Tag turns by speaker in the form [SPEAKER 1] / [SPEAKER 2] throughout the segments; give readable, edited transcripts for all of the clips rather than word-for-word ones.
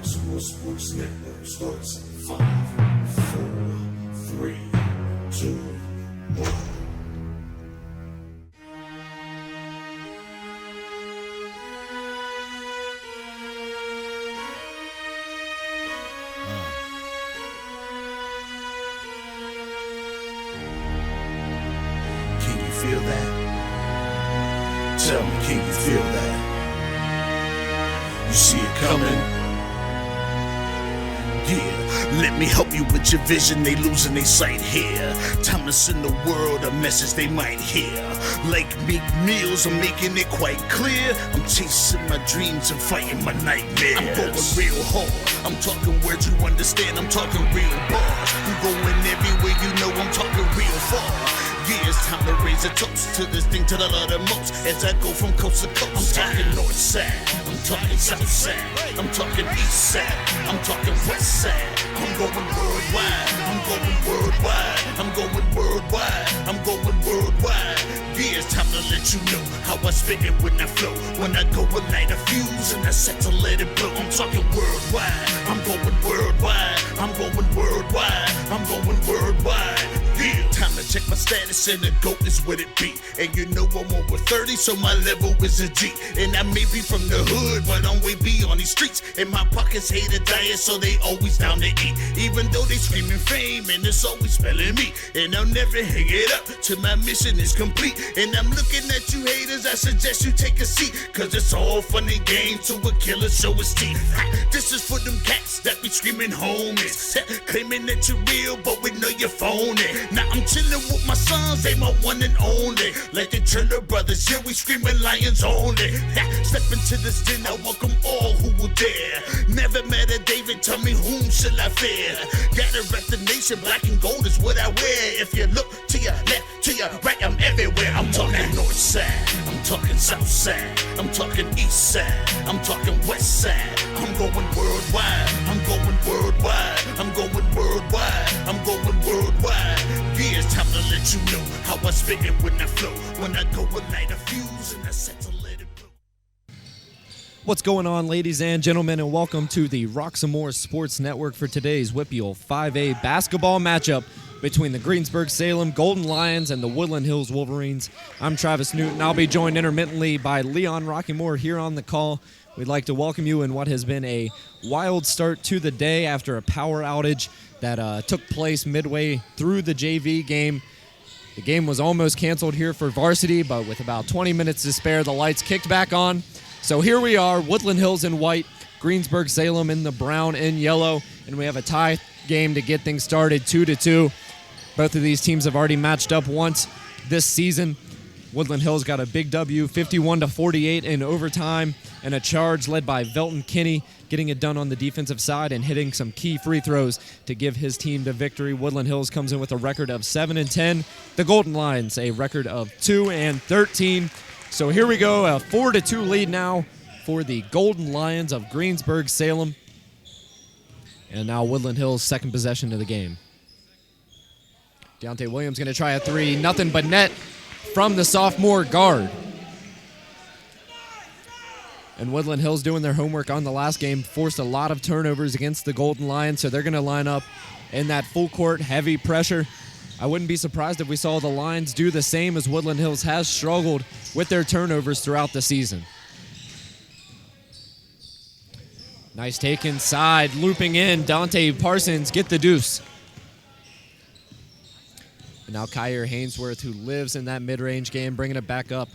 [SPEAKER 1] Roxamore Sports Network starts in 5, 4, 3, 2, 1. Can you feel that? Tell me, can you feel that? You see it coming? Yeah, let me help you with your vision, they losing their sight here. Time to send the world a message they might hear. Like Meek Mills, I'm making it quite clear. I'm chasing my dreams and fighting my nightmares. I'm going real hard, I'm talking words you understand, I'm talking real bars. I'm going everywhere, you know I'm talking real far. Yeah, it's time to raise a toast to this thing to the Lord the most. As I go from coast to coast, I'm talking north side, I'm talking south side, I'm talking east side, I'm talking west side. I'm going worldwide, I'm going worldwide, I'm going worldwide, I'm going worldwide. Yeah, it's time to let you know how I spit it when I flow. When I go and light a fuse and I set to let it blow. I'm talking worldwide, I'm going worldwide, I'm going worldwide, I'm going worldwide. Yeah, time to check my status and the GOAT is what it be. And you know I'm over 30, so my level is a G. And I may be from the hood, but I'm way beyond these streets. And my pockets hate a diet, so they always down to eat. Even though they screaming fame, and it's always spelling me. And I'll never hang it up till my mission is complete. And I'm looking at you haters, I suggest you take a seat. Cause it's all fun and games to a killer show his teeth. This is for them cats that be screaming homies. Claiming that you're real, but we know you're phony. Now I'm chillin' with my sons, they my one and only. Like the Turner brothers, yeah, we screamin' lions only. Step into this den, I welcome all who will dare. Never met a David, tell me whom shall I fear? Gotta rep the nation, black and gold is what I wear. If you look to your left, to your right, I'm everywhere. I'm talking north side, I'm talking south side, I'm talking east side, I'm talking west side. I'm going worldwide, I'm going worldwide, I'm going worldwide, I'm going worldwide. Yeah, it's time to let you know how I spit it when I flow. When I go and light a fuse and I set to let it blow.
[SPEAKER 2] What's going on, ladies and gentlemen, and welcome to the Roxamore Sports Network for today's Whippeal 5A basketball matchup between the Greensburg Salem Golden Lions and the Woodland Hills Wolverines. I'm Travis Newton. I'll be joined intermittently by Leon Rockymore here on the call. We'd like to welcome you in what has been a wild start to the day after a power outage that took place midway through the JV game. The game was almost canceled here for varsity, but with about 20 minutes to spare, the lights kicked back on. So here we are, Woodland Hills in white, Greensburg Salem in the brown and yellow, and we have a tie game to get things started, 2-2. Both of these teams have already matched up once this season. Woodland Hills got a big W, 51-48 in overtime, and a charge led by Velton Kinney, getting it done on the defensive side and hitting some key free throws to give his team the victory. Woodland Hills comes in with a record of 7-10. The Golden Lions, a record of 2-13. So here we go, a 4-2 lead now for the Golden Lions of Greensburg Salem. And now Woodland Hills' second possession of the game. Deontay Williams going to try a three, nothing but net from the sophomore guard. And Woodland Hills doing their homework on the last game, forced a lot of turnovers against the Golden Lions, so they're going to line up in that full court heavy pressure. I wouldn't be surprised if we saw the Lions do the same, as Woodland Hills has struggled with their turnovers throughout the season. Nice take inside, looping in, Dante Parsons get the deuce. And now Kyer Hainsworth, who lives in that mid-range game, bringing it back up.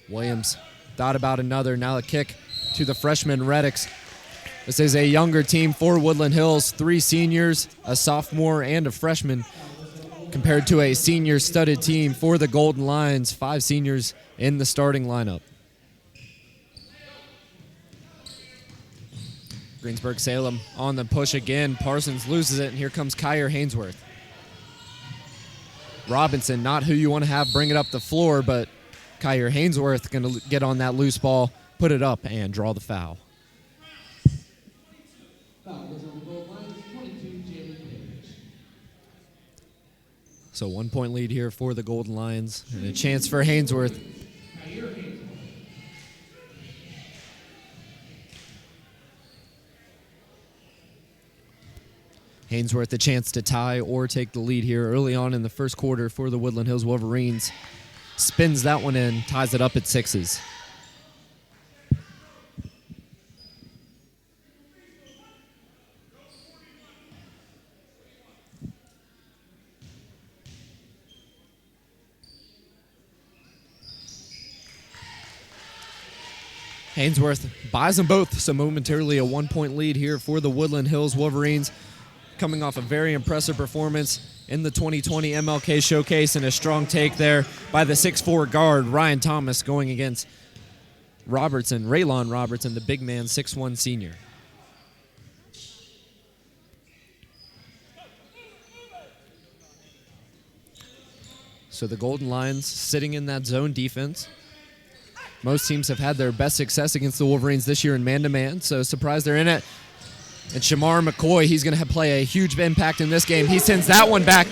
[SPEAKER 2] Williams thought about another. Now a kick to the freshman Reddicks. This is a younger team for Woodland Hills. 3 seniors, a sophomore, and a freshman, compared to a senior-studded team for the Golden Lions. 5 seniors in the starting lineup. Greensburg Salem on the push again. Parsons loses it, and here comes Kyer Hainsworth. Robinson, not who you want to have bring it up the floor, but Kyer Hainsworth going to get on that loose ball, put it up, and draw the foul. So 1 point lead here for the Golden Lions, and a chance for Hainsworth. Hainsworth a chance to tie or take the lead here early on in the first quarter for the Woodland Hills Wolverines. Spins that one in, ties it up at 6s. Hainsworth buys them both, so momentarily a 1-point lead here for the Woodland Hills Wolverines, coming off a very impressive performance in the 2020 MLK Showcase, and a strong take there by the 6'4 guard, Ryan Thomas, going against Raylon Robertson, the big man, 6'1 senior. So the Golden Lions sitting in that zone defense. Most teams have had their best success against the Wolverines this year in man-to-man, so surprised they're in it. And Shamar McCoy, he's going to play a huge impact in this game. He sends that one back,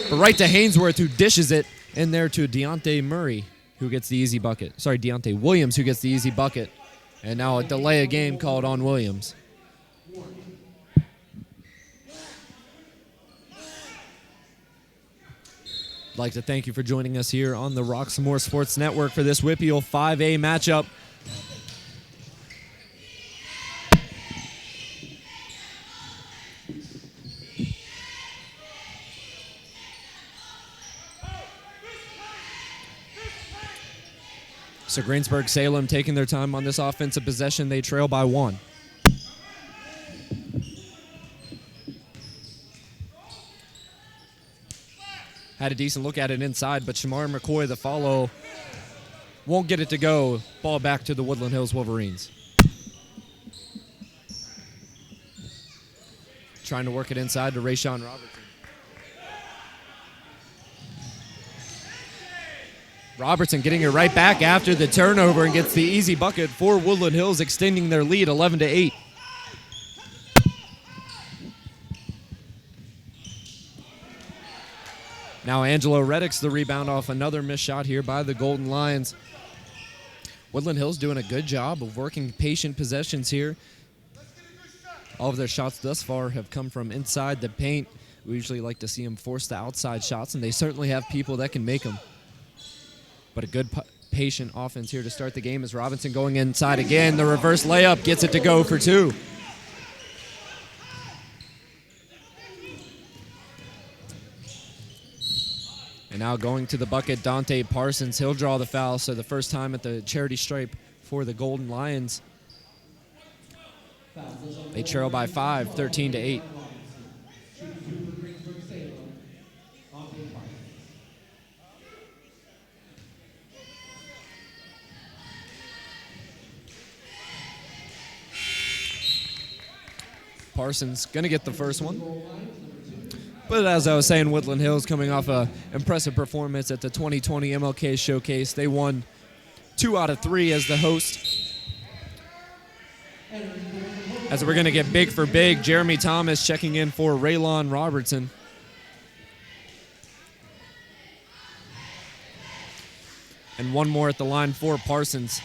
[SPEAKER 2] but right to Hainsworth, who dishes it in there to Deontay Murray, who gets the easy bucket. Sorry, Deontay Williams, who gets the easy bucket. And now a delay of game called on Williams. I'd like to thank you for joining us here on the Roxamore Sports Network for this WPIAL 5A matchup. So Greensburg Salem taking their time on this offensive possession. They trail by 1. Had a decent look at it inside, but Shamar McCoy, the follow, won't get it to go. Ball back to the Woodland Hills Wolverines. Trying to work it inside to Rayshawn Robertson. Robertson getting it right back after the turnover and gets the easy bucket for Woodland Hills, extending their lead 11-8. Now Angelo Reddick's the rebound off another missed shot here by the Golden Lions. Woodland Hills doing a good job of working patient possessions here. All of their shots thus far have come from inside the paint. We usually like to see them force the outside shots, and they certainly have people that can make them. But a good patient offense here to start the game as Robinson going inside again. The reverse layup gets it to go for 2. And now going to the bucket, Dante Parsons. He'll draw the foul, so the first time at the charity stripe for the Golden Lions. They trail by 5, 13-8. Parsons going to get the first one. But as I was saying, Woodland Hills coming off an impressive performance at the 2020 MLK Showcase. They won 2 out of 3 as the host. As we're going to get big for big, Jeremy Thomas checking in for Raylon Robertson. And one more at the line for Parsons.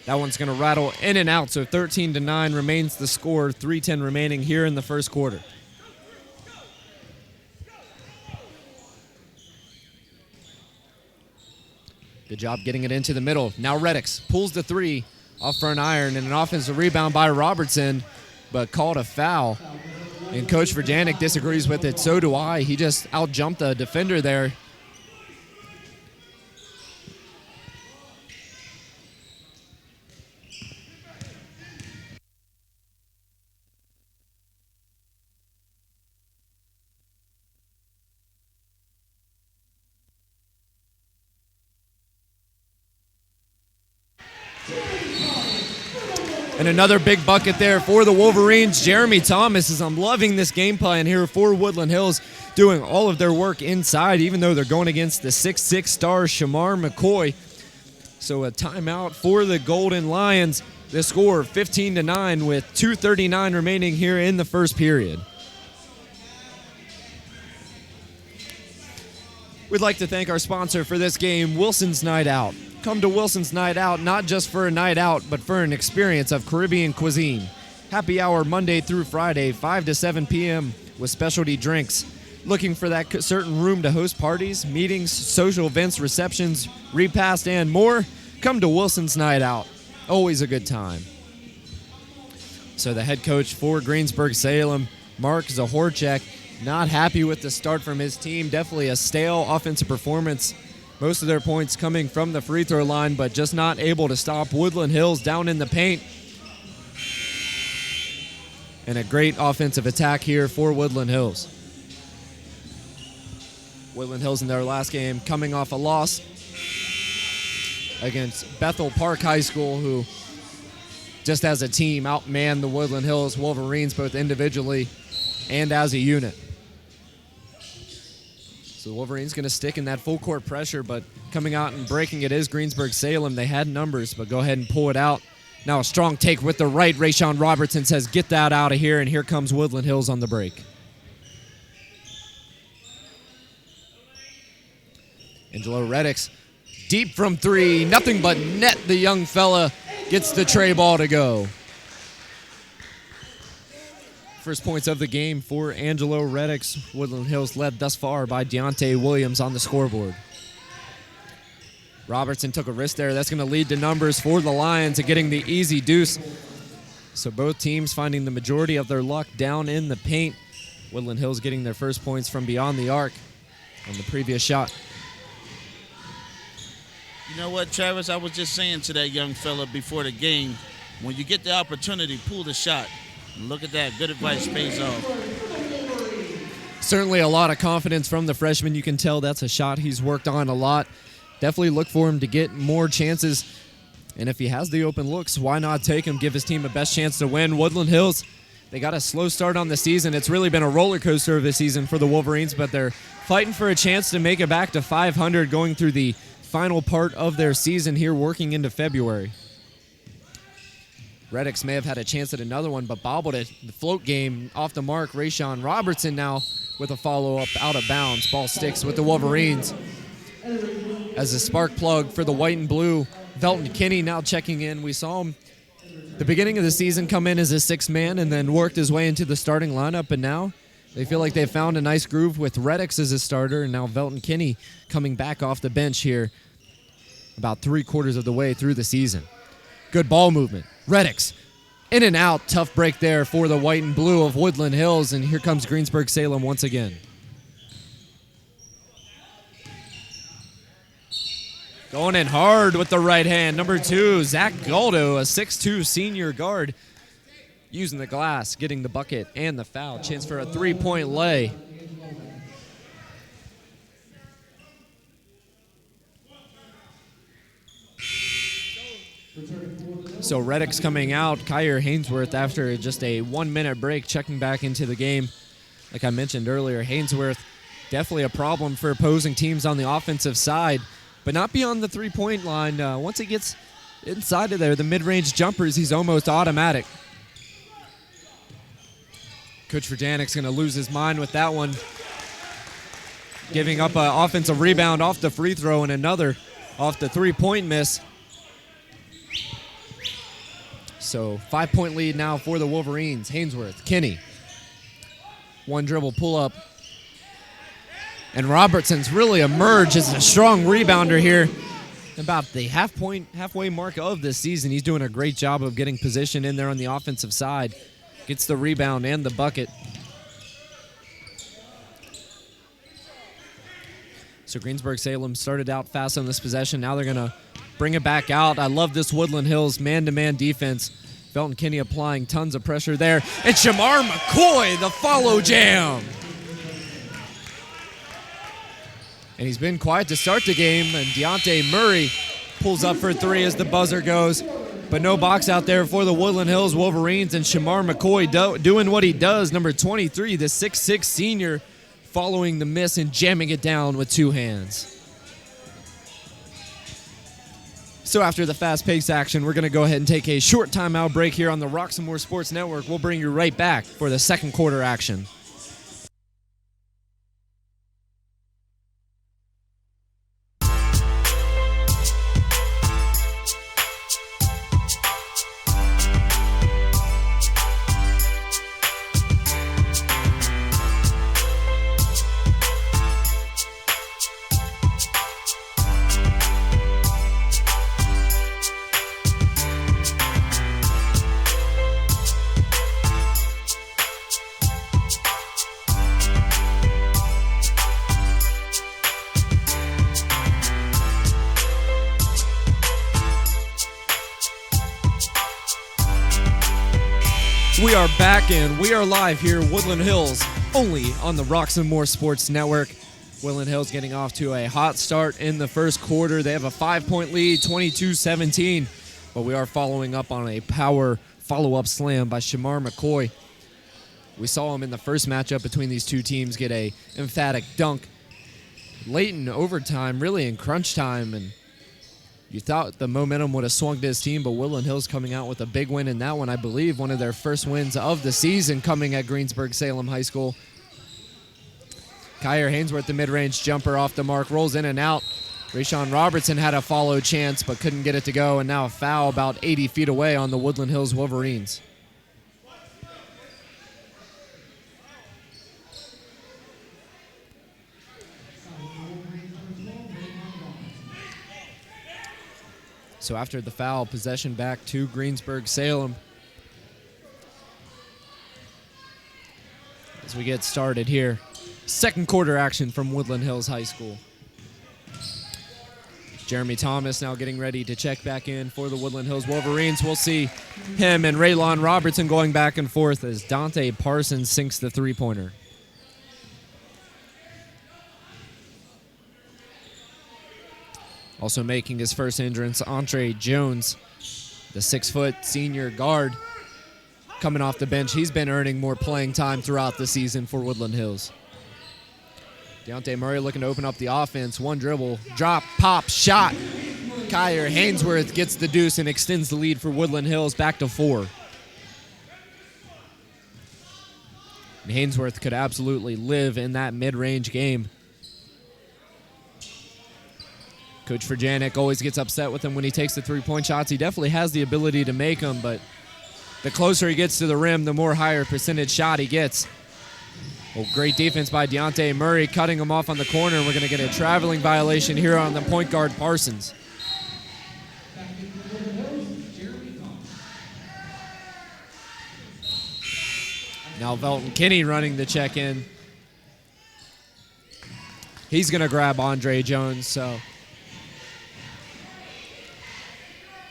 [SPEAKER 2] That one's going to rattle in and out, so 13-9 remains the score, 3:10 remaining here in the first quarter. Good job getting it into the middle. Now Reddix pulls the 3 off for an iron, and an offensive rebound by Robertson, but called a foul. And Coach Verjanik disagrees with it. So do I. He just out-jumped the defender there. And another big bucket there for the Wolverines. Jeremy Thomas, I'm loving this game plan here for Woodland Hills, doing all of their work inside, even though they're going against the 6'6 star Shamar McCoy. So a timeout for the Golden Lions. The score 15-9 with 2:39 remaining here in the first period. We'd like to thank our sponsor for this game, Wilson's Night Out. Come to Wilson's Night Out, not just for a night out, but for an experience of Caribbean cuisine. Happy hour Monday through Friday, 5 to 7 p.m., with specialty drinks. Looking for that certain room to host parties, meetings, social events, receptions, repast, and more? Come to Wilson's Night Out. Always a good time. So the head coach for Greensburg Salem, Mark Zahorchek, not happy with the start from his team. Definitely a stale offensive performance. Most of their points coming from the free throw line, but just not able to stop Woodland Hills down in the paint. And a great offensive attack here for Woodland Hills. Woodland Hills in their last game coming off a loss against Bethel Park High School, who just as a team outmanned the Woodland Hills Wolverines both individually and as a unit. So the Wolverines going to stick in that full court pressure, but coming out and breaking it is Greensburg Salem. They had numbers, but go ahead and pull it out. Now a strong take with the right. Rayshawn Robertson says, get that out of here, and here comes Woodland Hills on the break. Angelo Reddix, deep from three, nothing but net. The young fella gets the tray ball to go. First points of the game for Angelo Reddix. Woodland Hills led thus far by Deontay Williams on the scoreboard. Robertson took a risk there. That's going to lead to numbers for the Lions and getting the easy deuce. So both teams finding the majority of their luck down in the paint. Woodland Hills getting their first points from beyond the arc on the previous shot.
[SPEAKER 3] You know what, Travis? I was just saying to that young fella before the game, when you get the opportunity, pull the shot. And look at that. Good advice pays off.
[SPEAKER 2] Certainly a lot of confidence from the freshman. You can tell that's a shot he's worked on a lot. Definitely look for him to get more chances. And if he has the open looks, why not take him, give his team a best chance to win? Woodland Hills, they got a slow start on the season. It's really been a roller coaster of the season for the Wolverines, but they're fighting for a chance to make it back to 500 going through the final part of their season here, working into February. Reddix may have had a chance at another one, but bobbled it. The float game off the mark. Rayshawn Robertson now with a follow-up out of bounds. Ball sticks with the Wolverines. As a spark plug for the white and blue, Velton Kinney now checking in. We saw him the beginning of the season come in as a sixth man and then worked his way into the starting lineup, and now they feel like they've found a nice groove with Reddix as a starter, and now Velton Kinney coming back off the bench here about 3/4 of the way through the season. Good ball movement. Reddix in and out. Tough break there for the white and blue of Woodland Hills, and here comes Greensburg Salem once again. Going in hard with the right hand. Number 2, Zach Galdo, a 6'2 senior guard, using the glass, getting the bucket and the foul. Chance for a three-point lay. So Reddix coming out, Kyer Hainsworth after just a 1-minute break, checking back into the game. Like I mentioned earlier, Hainsworth definitely a problem for opposing teams on the offensive side, but not beyond the three-point line. Once he gets inside of there, the mid-range jumpers, he's almost automatic. Coach Verjanik's going to lose his mind with that one. Giving up an offensive rebound off the free throw and another off the three-point miss. So 5-point lead now for the Wolverines. Hainsworth, Kinney. One dribble pull-up. And Robertson's really emerged as a strong rebounder here. About the halfway mark of this season. He's doing a great job of getting position in there on the offensive side. Gets the rebound and the bucket. So Greensburg Salem started out fast on this possession. Now they're going to bring it back out. I love this Woodland Hills man-to-man defense. Felton Kinney applying tons of pressure there. And Shamar McCoy, the follow jam. And he's been quiet to start the game. And Deontay Murray pulls up for three as the buzzer goes. But no box out there for the Woodland Hills Wolverines. And Shamar McCoy doing what he does. Number 23, the 6'6 senior, following the miss and jamming it down with two hands. So after the fast-paced action, we're going to go ahead and take a short timeout break here on the Roxamore Sports Network. We'll bring you right back for the second quarter action. We are back and we are live here at Woodland Hills, only on the Roxamore Sports Network. Woodland Hills getting off to a hot start in the first quarter. They have a 5-point lead, 22-17, but we are following up on a power follow-up slam by Shamar McCoy. We saw him in the first matchup between these two teams get a emphatic dunk late in overtime, really in crunch time, and you thought the momentum would have swung to his team, but Woodland Hills coming out with a big win in that one. I believe one of their first wins of the season coming at Greensburg Salem High School. Kyer Hainsworth, the mid-range jumper off the mark, rolls in and out. Rayshawn Robertson had a follow chance but couldn't get it to go, and now a foul about 80 feet away on the Woodland Hills Wolverines. So after the foul, possession back to Greensburg Salem. As we get started here, second quarter action from Woodland Hills High School. Jeremy Thomas now getting ready to check back in for the Woodland Hills Wolverines. We'll see him and Raylon Robertson going back and forth as Dante Parsons sinks the three-pointer. Also making his first entrance, Entre Jones, the 6-foot senior guard, coming off the bench. He's been earning more playing time throughout the season for Woodland Hills. Deontay Murray looking to open up the offense. One dribble, drop, pop, shot. Kyer Hainsworth gets the deuce and extends the lead for Woodland Hills back to 4. And Hainsworth could absolutely live in that mid-range game. Coach Frajanik always gets upset with him when he takes the three-point shots. He definitely has the ability to make them, but the closer he gets to the rim, the more higher percentage shot he gets. Well, great defense by Deontay Murray, cutting him off on the corner. We're going to get a traveling violation here on the point guard, Parsons. Now Velton Kinney running the check-in. He's going to grab Andre Jones, so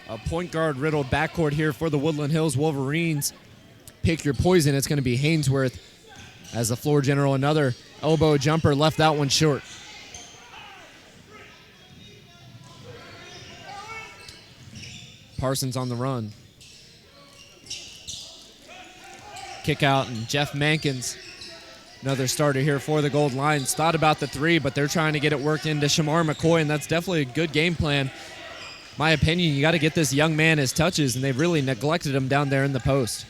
[SPEAKER 2] a point guard riddled backcourt here for the Woodland Hills Wolverines. Pick your poison. It's going to be Hainsworth as the floor general. Another elbow jumper, left that one short. Parsons on the run. Kick out, and Jeff Mankins, another starter here for the Gold Lions, thought about the three, but they're trying to get it worked into Shamar McCoy, and that's definitely a good game plan. My opinion, you got to get this young man his touches, and they've really neglected him down there in the post.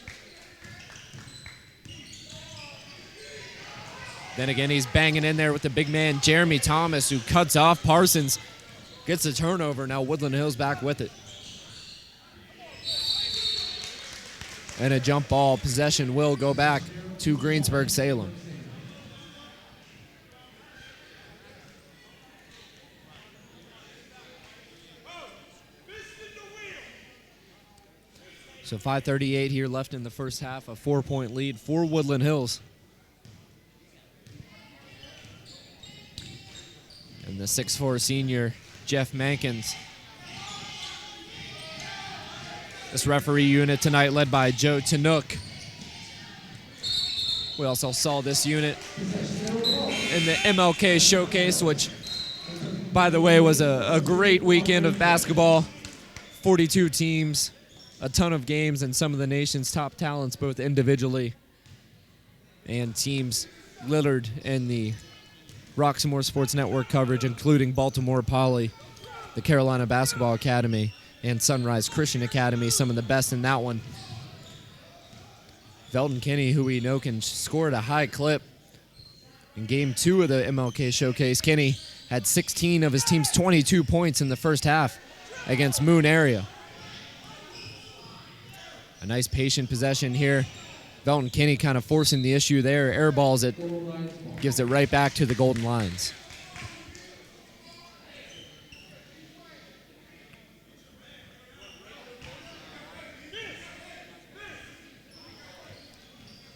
[SPEAKER 2] Then again, he's banging in there with the big man, Jeremy Thomas, who cuts off Parsons, gets a turnover. Now Woodland Hills back with it. And a jump ball. Possession will go back to Greensburg Salem. So 5:38 here left in the first half, a 4-point lead for Woodland Hills. And the 6'4 senior, Jeff Mankins. This referee unit tonight led by Joe Tanook. We also saw this unit in the MLK Showcase, which, by the way, was a great weekend of basketball. 42 teams, a ton of games, and some of the nation's top talents, both individually and teams, littered in the Roxamore Sports Network coverage, including Baltimore Poly, the Carolina Basketball Academy, and Sunrise Christian Academy, some of the best in that one. Velton Kinney, who we know can score at a high clip. In Game 2 of the MLK Showcase, Kinney had 16 of his team's 22 points in the first half against Moon Area. A nice patient possession here. Velton Kinney kind of forcing the issue there. Airballs it, gives it right back to the Golden Lions.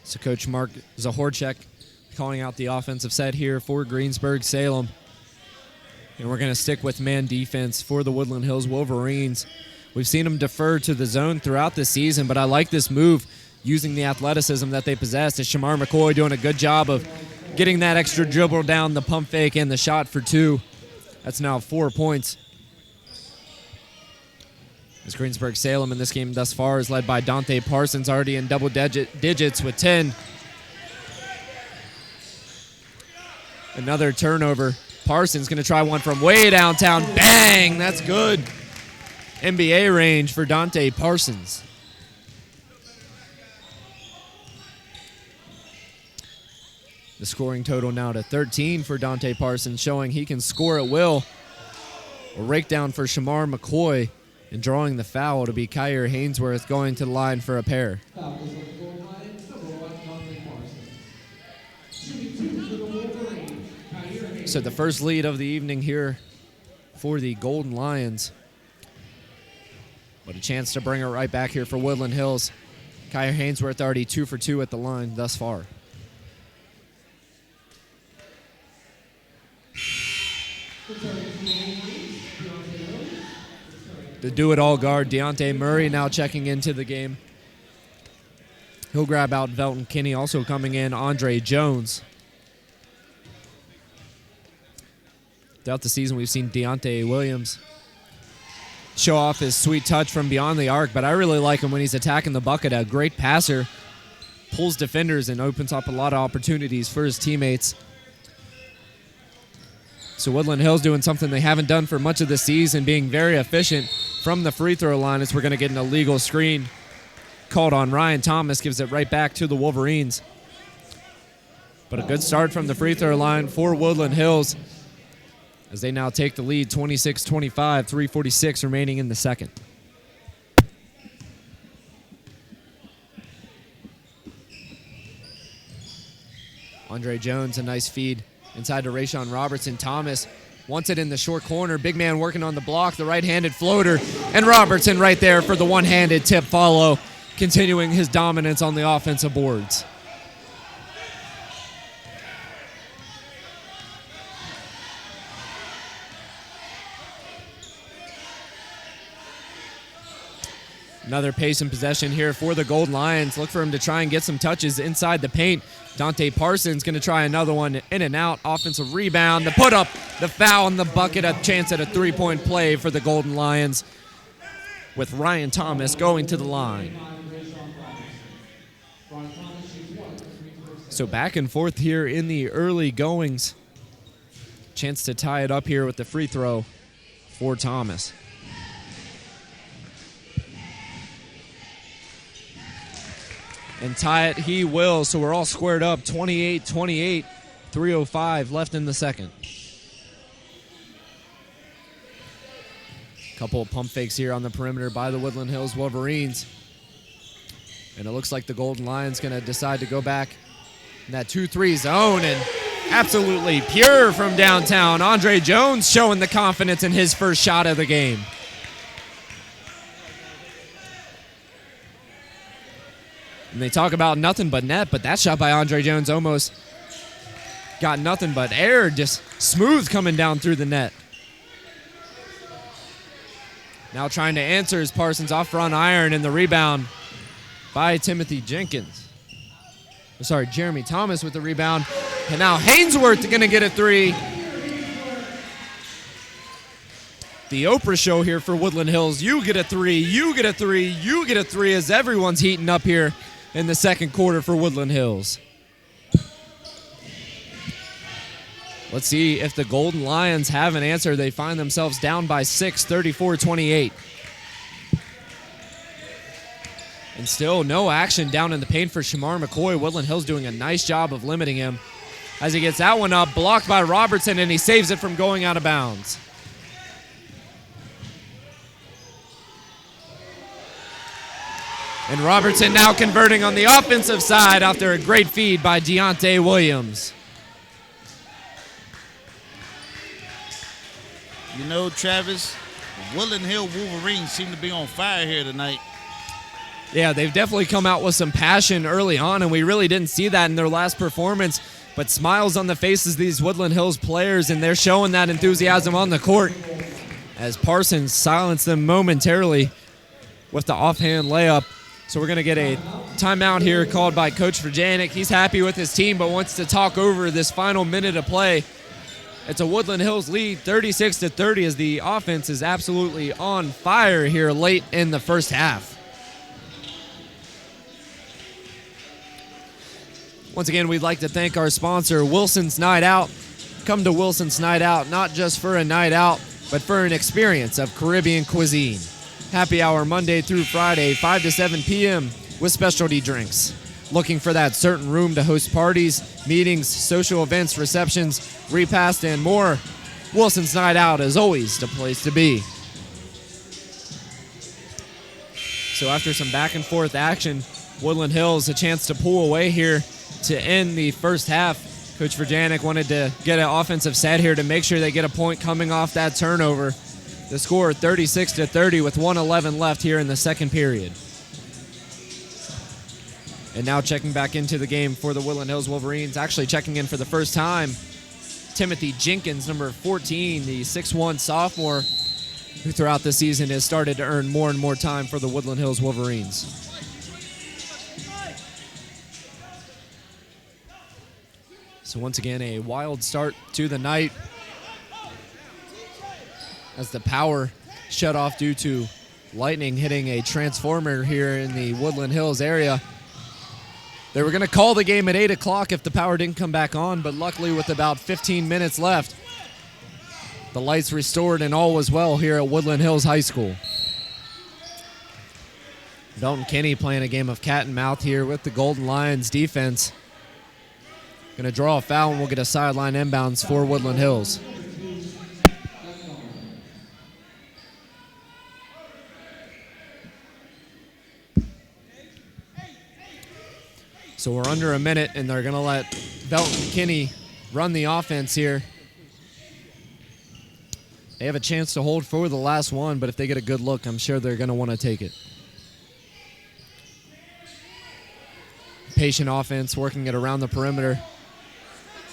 [SPEAKER 2] So Coach Mark Zahorchek calling out the offensive set here for Greensburg Salem. And we're going to stick with man defense for the Woodland Hills Wolverines. We've seen them defer to the zone throughout the season, but I like this move. using the athleticism that they possess. As Shamar McCoy doing a good job of getting that extra dribble down, the pump fake, and the shot for 2. That's now 4 points. As Greensburg Salem in this game thus far is led by Dante Parsons, already in double digits with 10. Another turnover. Parsons going to try one from way downtown. Bang! That's good. NBA range for Dante Parsons. The scoring total now to 13 for Dante Parsons, showing he can score at will. A rake down for Shamar McCoy, and drawing the foul to be Kyer Hainsworth going to the line for a pair. So the first lead of the evening here for the Golden Lions. But a chance to bring it right back here for Woodland Hills. Kyer Hainsworth already 2 for 2 at the line thus far. The do-it-all guard, Deontay Murray, now checking into the game. He'll grab out Velton Kinney. Also coming in, Andre Jones. Throughout the season, we've seen Deontay Williams show off his sweet touch from beyond the arc, but I really like him when he's attacking the bucket. A great passer, pulls defenders, and opens up a lot of opportunities for his teammates. So Woodland Hills doing something they haven't done for much of the season, being very efficient from the free throw line, as we're going to get an illegal screen called on Ryan Thomas, gives it right back to the Wolverines. But a good start from the free throw line for Woodland Hills, as they now take the lead 26-25, 3:46 remaining in the second. Andre Jones, a nice feed inside to Rayshawn Robertson. Thomas wants it in the short corner. Big man working on the block, the right-handed floater, and Robertson right there for the one-handed tip follow, continuing his dominance on the offensive boards. Another pace and possession here for the Golden Lions. Look for him to try and get some touches inside the paint. Dante Parsons going to try another one in and out. Offensive rebound, the put up, the foul, and the bucket. A chance at a three-point play for the Golden Lions, with Ryan Thomas going to the line. So back and forth here in the early goings. Chance to tie it up here with the free throw for Thomas. And tie it he will, so we're all squared up. 28-28, 3:05 left in the second. Couple of pump fakes here on the perimeter by the Woodland Hills Wolverines. And it looks like the Golden Lions going to decide to go back in that 2-3 zone, and absolutely pure from downtown. Andre Jones showing the confidence in his first shot of the game. And they talk about nothing but net, but that shot by Andre Jones almost got nothing but air, just smooth coming down through the net. Now trying to answer is Parsons off front iron, and the rebound by Timothy Jenkins. Sorry, Jeremy Thomas with the rebound. And now Hainsworth going to get a three. The Oprah show here for Woodland Hills. You get a three, you get a three, you get a three, as everyone's heating up here in the second quarter for Woodland Hills. Let's see if the Golden Lions have an answer. They find themselves down by 6, 34-28. And still no action down in the paint for Shamar McCoy. Woodland Hills doing a nice job of limiting him as he gets that one up, blocked by Robertson, and he saves it from going out of bounds. And Robertson now converting on the offensive side after a great feed by Deontay Williams.
[SPEAKER 3] You know, Travis, the Woodland Hill Wolverines seem to be on fire here tonight.
[SPEAKER 2] Yeah, they've definitely come out with some passion early on, and we really didn't see that in their last performance. But smiles on the faces of these Woodland Hills players, and they're showing that enthusiasm on the court as Parsons silenced them momentarily with the offhand layup. So we're going to get a timeout here called by Coach Vrjanek. He's happy with his team but wants to talk over this final minute of play. It's a Woodland Hills lead, 36-30, as the offense is absolutely on fire here late in the first half. Once again, we'd like to thank our sponsor, Wilson's Night Out. Come to Wilson's Night Out, not just for a night out, but for an experience of Caribbean cuisine. Happy hour Monday through Friday, 5 to 7 p.m. with specialty drinks. Looking for that certain room to host parties, meetings, social events, receptions, repast, and more? Wilson's Night Out is always the place to be. So after some back and forth action, Woodland Hills a chance to pull away here to end the first half. Coach Vrjanek wanted to get an offensive set here to make sure they get a point coming off that turnover. The score 36-30 with 1:11 left here in the second period. And now checking back into the game for the Woodland Hills Wolverines, actually checking in for the first time, Timothy Jenkins, number 14, the 6'1 sophomore, who throughout the season has started to earn more and more time for the Woodland Hills Wolverines. So once again, a wild start to the night as the power shut off due to lightning hitting a transformer here in the Woodland Hills area. They were going to call the game at 8 o'clock if the power didn't come back on, but luckily with about 15 minutes left, the lights restored and all was well here at Woodland Hills High School. Dalton Kinney playing a game of cat and mouse here with the Golden Lions defense. Going to draw a foul and we'll get a sideline inbounds for Woodland Hills. So we're under a minute, and they're going to let Belton Kinney run the offense here. They have a chance to hold for the last one, but if they get a good look, I'm sure they're going to want to take it. Patient offense, working it around the perimeter.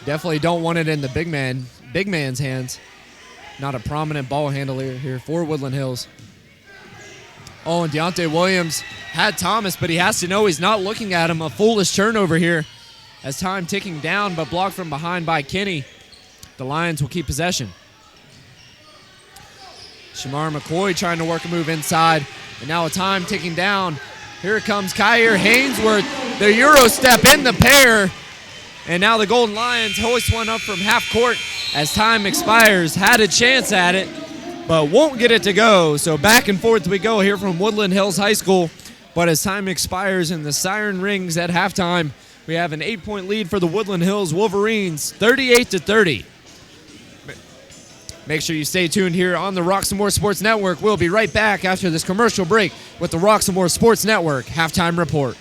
[SPEAKER 2] Definitely don't want it in the big man's hands. Not a prominent ball handler here for Woodland Hills. Oh, and Deontay Williams had Thomas, but he has to know he's not looking at him. A foolish turnover here as time ticking down, but blocked from behind by Kinney. The Lions will keep possession. Shamar McCoy trying to work a move inside, and now a time ticking down. Here comes Kyer Hainsworth, the Euro step in the pair, and now the Golden Lions hoist one up from half court as time expires. Had a chance at it, but won't get it to go. So back and forth we go here from Woodland Hills High School. But as time expires and the siren rings at halftime, we have an 8-point lead for the Woodland Hills Wolverines, 38-30. Make sure you stay tuned here on the Roxamore Sports Network. We'll be right back after this commercial break with the Roxamore Sports Network halftime report.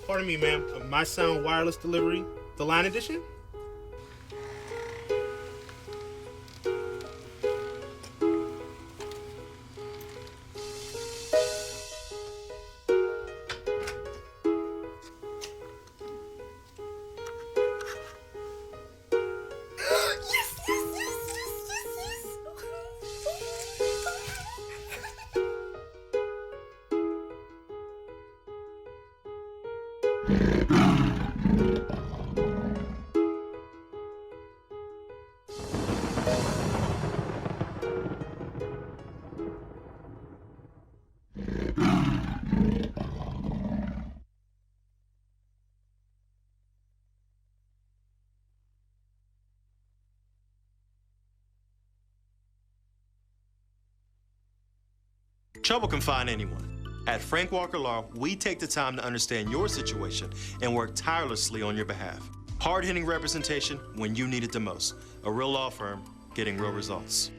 [SPEAKER 4] Pardon me, ma'am. My Sound Wireless Delivery, the Line Edition?
[SPEAKER 5] Trouble can find anyone. At Frank Walker Law, we take the time to understand your situation and work tirelessly on your behalf. Hard-hitting representation when you need it the most. A real law firm getting real results.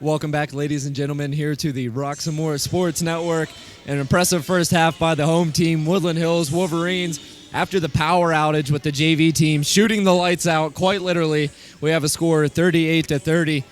[SPEAKER 2] Welcome back, ladies and gentlemen, here to the Roxamore Sports Network. An impressive first half by the home team, Woodland Hills Wolverines. After the power outage with the JV team shooting the lights out, quite literally, we have a score 38-30.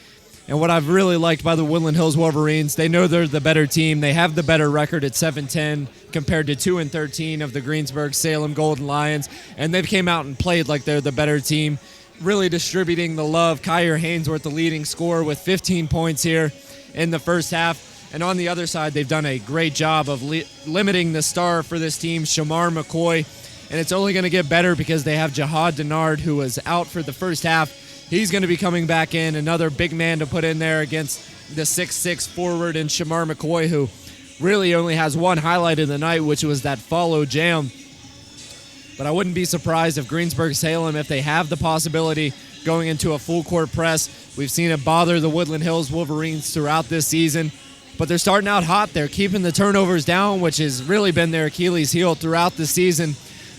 [SPEAKER 2] And what I've really liked by the Woodland Hills Wolverines, they know they're the better team. They have the better record at 7-10 compared to 2-13 of the Greensburg Salem Golden Lions. And they've came out and played like they're the better team, really distributing the love. Kyer Hainsworth, the leading scorer, with 15 points here in the first half. And on the other side, they've done a great job of limiting the star for this team, Shamar McCoy. And it's only going to get better because they have Jihad Denard, who was out for the first half. He's going to be coming back in, another big man to put in there against the 6'6 forward and Shamar McCoy, who really only has one highlight of the night, which was that follow jam. But I wouldn't be surprised if Greensburg Salem, if they have the possibility going into a full court press. We've seen it bother the Woodland Hills Wolverines throughout this season. But they're starting out hot. They're keeping the turnovers down, which has really been their Achilles heel throughout the season.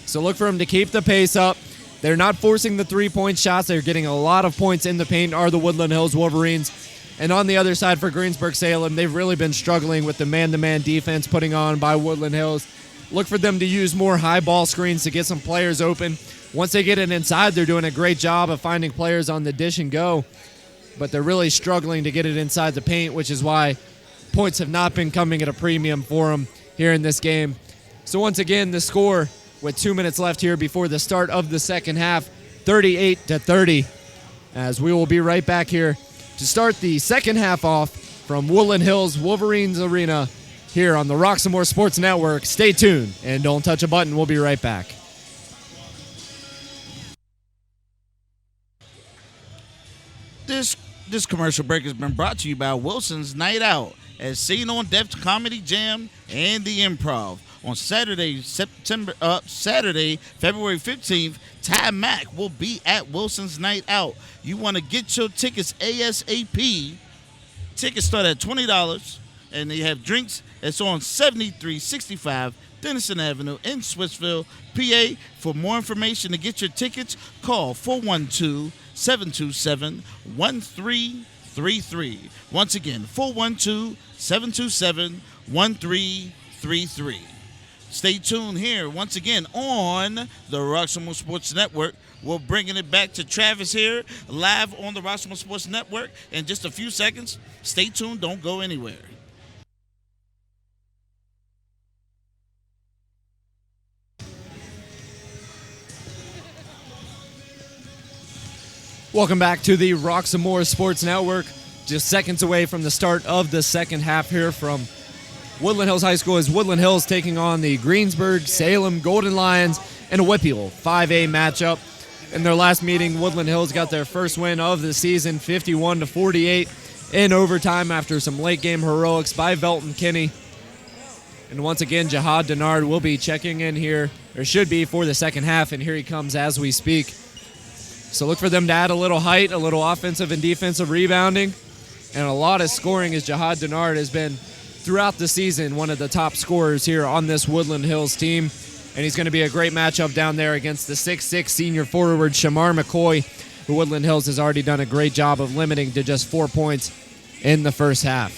[SPEAKER 2] So look for them to keep the pace up. They're not forcing the three-point shots. They're getting a lot of points in the paint, are the Woodland Hills Wolverines. And on the other side for Greensburg Salem, they've really been struggling with the man-to-man defense putting on by Woodland Hills. Look for them to use more high ball screens to get some players open. Once they get it inside, they're doing a great job of finding players on the dish and go. But they're really struggling to get it inside the paint, which is why points have not been coming at a premium for them here in this game. So once again, the score with 2 minutes left here before the start of the second half, 38-30. As we will be right back here to start the second half off from Woodland Hills Wolverines Arena here on the Roxamore Sports Network. Stay tuned and don't touch a button. We'll be right back.
[SPEAKER 3] This commercial break has been brought to you by Wilson's Night Out, as seen on Def Comedy Jam and the Improv. On Saturday, February 15th, Ty Mack will be at Wilson's Night Out. You want to get your tickets ASAP. Tickets start at $20, and they have drinks. It's on 7365 Denison Avenue in Swissville, PA. For more information to get your tickets, call 412-727-1333. Once again, 412-727-1333. Stay tuned here once again on the Roxamore Sports Network. We're bringing it back to Travis here, live on the Roxamore Sports Network in just a few seconds. Stay tuned. Don't go anywhere.
[SPEAKER 2] Welcome back to the Roxamore Sports Network. Just seconds away from the start of the second half here from Woodland Hills High School is Woodland Hills taking on the Greensburg Salem Golden Lions in a Whipple 5A matchup. In their last meeting, Woodland Hills got their first win of the season, 51-48 in overtime after some late game heroics by Velton Kinney. And once again, Jihad Denard will be checking in here, or should be, for the second half, and here he comes as we speak. So look for them to add a little height, a little offensive and defensive rebounding, and a lot of scoring, as Jihad Denard has been throughout the season one of the top scorers here on this Woodland Hills team. And he's going to be a great matchup down there against the 6'6 senior forward Shamar McCoy, who Woodland Hills has already done a great job of limiting to just 4 points in the first half.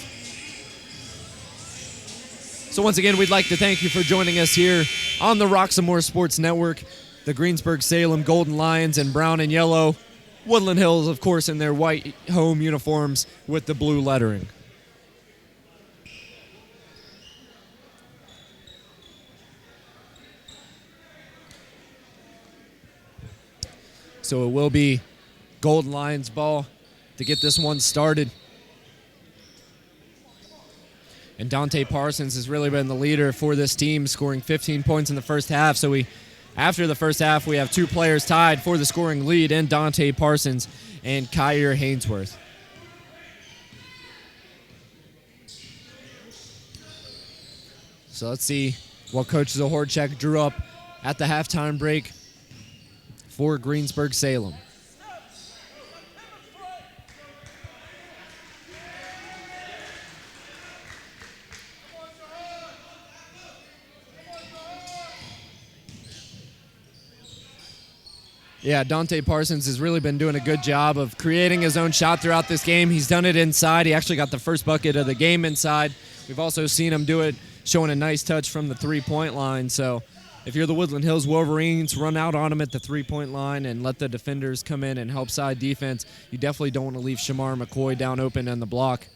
[SPEAKER 2] So once again, we'd like to thank you for joining us here on the Roxamore Sports Network. The Greensburg Salem Golden Lions in brown and yellow. Woodland Hills, of course, in their white home uniforms with the blue lettering. So it will be Golden Lions ball to get this one started. And Dante Parsons has really been the leader for this team, scoring 15 points in the first half. So after the first half, we have two players tied for the scoring lead in Dante Parsons and Kyer Hainsworth. So let's see what Coach Zahorchek drew up at the halftime break for Greensburg Salem. Yeah, Dante Parsons has really been doing a good job of creating his own shot throughout this game. He's done it inside. He actually got the first bucket of the game inside. We've also seen him do it, showing a nice touch from the three-point line. So if you're the Woodland Hills Wolverines, run out on him at the three-point line and let the defenders come in and help side defense. You definitely don't want to leave Shamar McCoy down open on the block.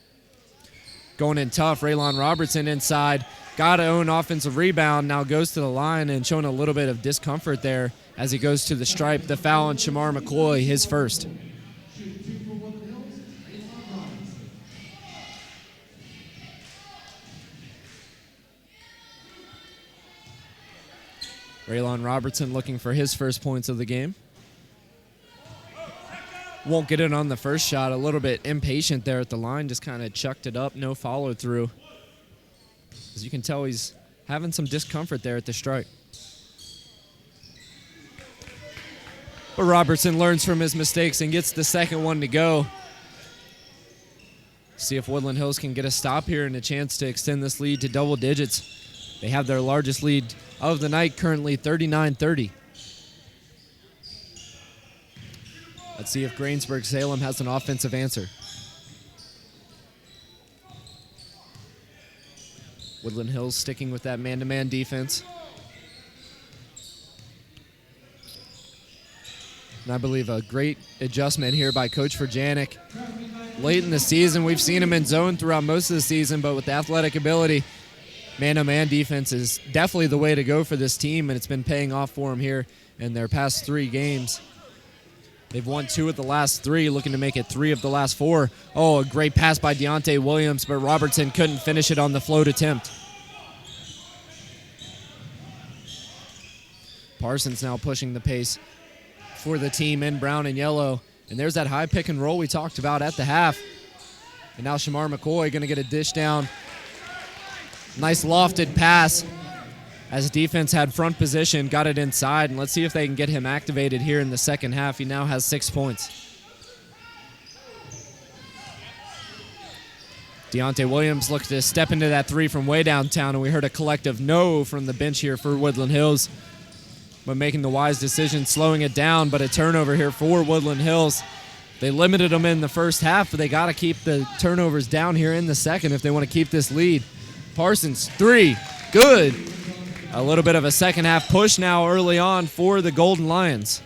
[SPEAKER 2] Going in tough, Raylon Robertson inside. Got to own offensive rebound, now goes to the line and showing a little bit of discomfort there as he goes to the stripe. The foul on Shamar McCoy, his first. Raylon Robertson looking for his first points of the game. Won't get it on the first shot. A little bit impatient there at the line. Just kind of chucked it up. No follow through. As you can tell, he's having some discomfort there at the stripe. But Robertson learns from his mistakes and gets the second one to go. See if Woodland Hills can get a stop here and a chance to extend this lead to double digits. They have their largest lead of the night, currently 39-30. Let's see if Greensburg Salem has an offensive answer. Woodland Hills sticking with that man-to-man defense. And I believe a great adjustment here by Coach Verjanik. Late in the season, we've seen him in zone throughout most of the season, but with athletic ability, man-to-man defense is definitely the way to go for this team, and it's been paying off for them here in their past 3 games. They've won 2 of the last 3, looking to make it 3 of the last 4. Oh, a great pass by Deontay Williams, but Robertson couldn't finish it on the float attempt. Parsons now pushing the pace for the team in brown and yellow. And there's that high pick and roll we talked about at the half. And now Shamar McCoy going to get a dish down. Nice lofted pass as defense had front position, got it inside. And let's see if they can get him activated here in the second half. He now has 6 points. Deontay Williams looked to step into that 3 from way downtown, and we heard a collective no from the bench here for Woodland Hills. But making the wise decision, slowing it down, but a turnover here for Woodland Hills. They limited them in the first half, but they got to keep the turnovers down here in the second if they want to keep this lead. Parsons, 3, good. A little bit of a second half push now early on for the Golden Lions.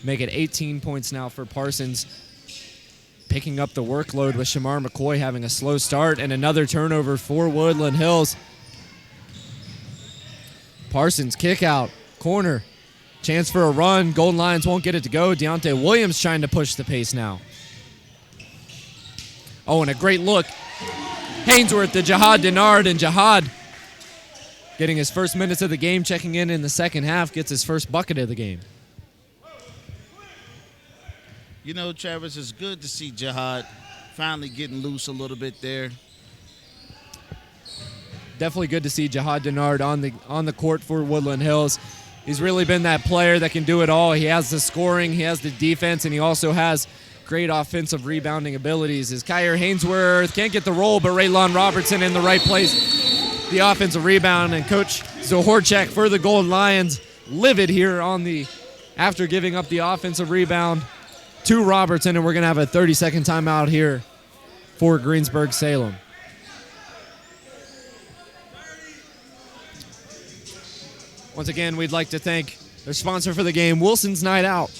[SPEAKER 2] Make it 18 points now for Parsons. Picking up the workload with Shamar McCoy having a slow start, and another turnover for Woodland Hills. Parsons kick out, corner, chance for a run. Golden Lions won't get it to go. Deontay Williams trying to push the pace now. Oh, and a great look Hainsworth to Jihad Denard, and Jihad getting his first minutes of the game, checking in the second half, gets his first bucket of the game.
[SPEAKER 3] You know, Travis, it's good to see Jihad finally getting loose a little bit there.
[SPEAKER 2] Definitely good to see Jihad Denard on the court for Woodland Hills. He's really been that player that can do it all. He has the scoring, he has the defense, and he also has great offensive rebounding abilities. As Kyer Hainsworth can't get the roll, but Raylon Robertson in the right place. The offensive rebound, and Coach Zohorchak for the Golden Lions livid here after giving up the offensive rebound to Robertson, and we're going to have a 30-second timeout here for Greensburg Salem. Once again, we'd like to thank their sponsor for the game, Wilson's Night Out.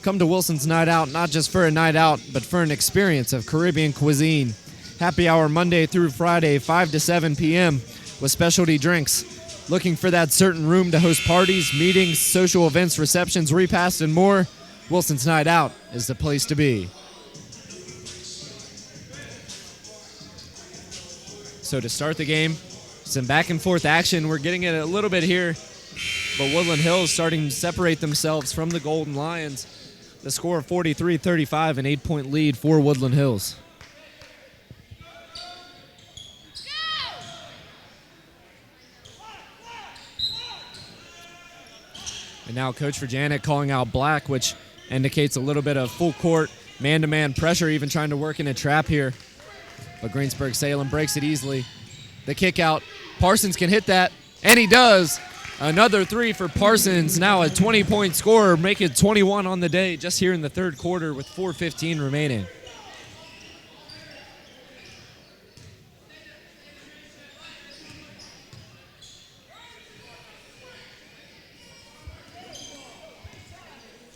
[SPEAKER 2] Come to Wilson's Night Out, not just for a night out, but for an experience of Caribbean cuisine. Happy hour Monday through Friday, 5 to 7 p.m. with specialty drinks. Looking for that certain room to host parties, meetings, social events, receptions, repasts, and more? Wilson's Night Out is the place to be. So to start the game, some back and forth action. We're getting it a little bit here, but Woodland Hills starting to separate themselves from the Golden Lions. The score of 43-35, an 8-point lead for Woodland Hills. And now Coach Virjanic calling out Black, which indicates a little bit of full court, man-to-man pressure, even trying to work in a trap here. But Greensburg Salem breaks it easily. The kick out. Parsons can hit that, and he does. Another three for Parsons, now a 20-point scorer, make it 21 on the day just here in the third quarter with 4:15 remaining.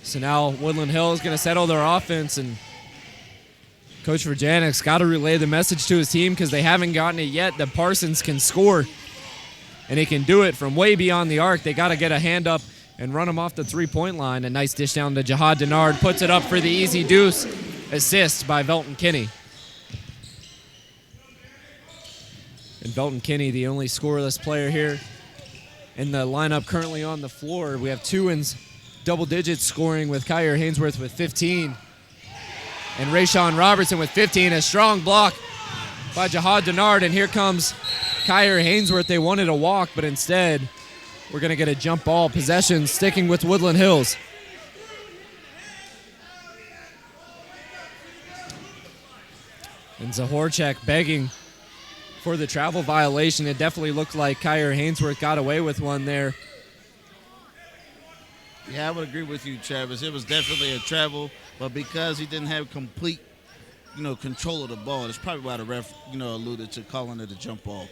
[SPEAKER 2] So now Woodland Hills going to settle their offense, and Coach Virjanic's got to relay the message to his team because they haven't gotten it yet that Parsons can score, and he can do it from way beyond the arc. They got to get a hand up and run him off the three-point line. A nice dish down to Jihad Denard, puts it up for the easy deuce. Assist by Velton Kinney. And Velton Kinney, the only scoreless player here in the lineup currently on the floor. We have two in double digits scoring with Kyer Hainsworth with 15. And Rayshawn Robertson with 15. A strong block by Jihad Denard. And here comes Kyer Hainsworth. They wanted a walk, but instead we're going to get a jump ball possession sticking with Woodland Hills. And Zohorchak begging for the travel violation. It definitely looked like Kyer Hainsworth got away with one there.
[SPEAKER 3] Yeah, I would agree with you, Travis. It was definitely a travel, but because he didn't have complete, control of the ball, that's probably why the ref, alluded to calling it a jump ball.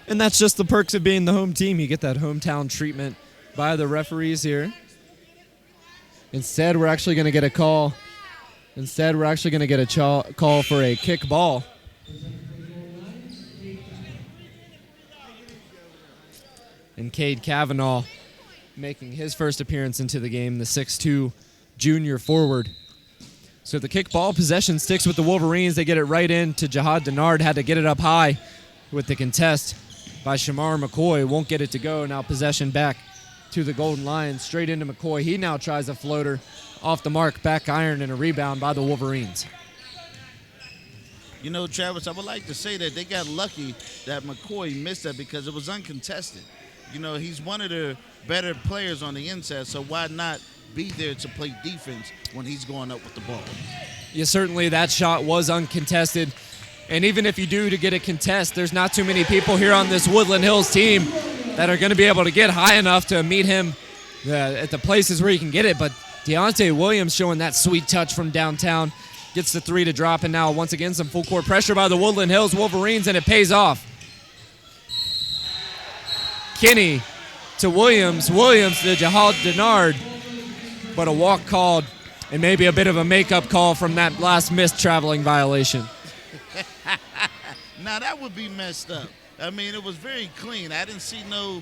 [SPEAKER 2] And that's just the perks of being the home team. You get that hometown treatment by the referees here. Instead, we're actually going to get a call. Instead, we're actually going to get a call for a kick ball. And Cade Kavanaugh making his first appearance into the game, the 6'2 junior forward. So the kick ball possession sticks with the Wolverines. They get it right in to Jihad Denard. Had to get it up high with the contest by Shamar McCoy. Won't get it to go. Now possession back to the Golden Lions. Straight into McCoy. He now tries a floater off the mark. Back iron and a rebound by the Wolverines.
[SPEAKER 3] Travis, I would like to say that they got lucky that McCoy missed that because it was uncontested. He's one of the better players on the inside, so why not be there to play defense when he's going up with the ball?
[SPEAKER 2] Yeah, certainly that shot was uncontested. And even if you do to get a contest, there's not too many people here on this Woodland Hills team that are going to be able to get high enough to meet him at the places where he can get it. But Deontay Williams showing that sweet touch from downtown. Gets the three to drop, and now once again some full court pressure by the Woodland Hills Wolverines, and it pays off. Kinney to Williams to Jihad Denard, but a walk called and maybe a bit of a makeup call from that last missed traveling violation.
[SPEAKER 3] Now that would be messed up. I mean, it was very clean. I didn't see no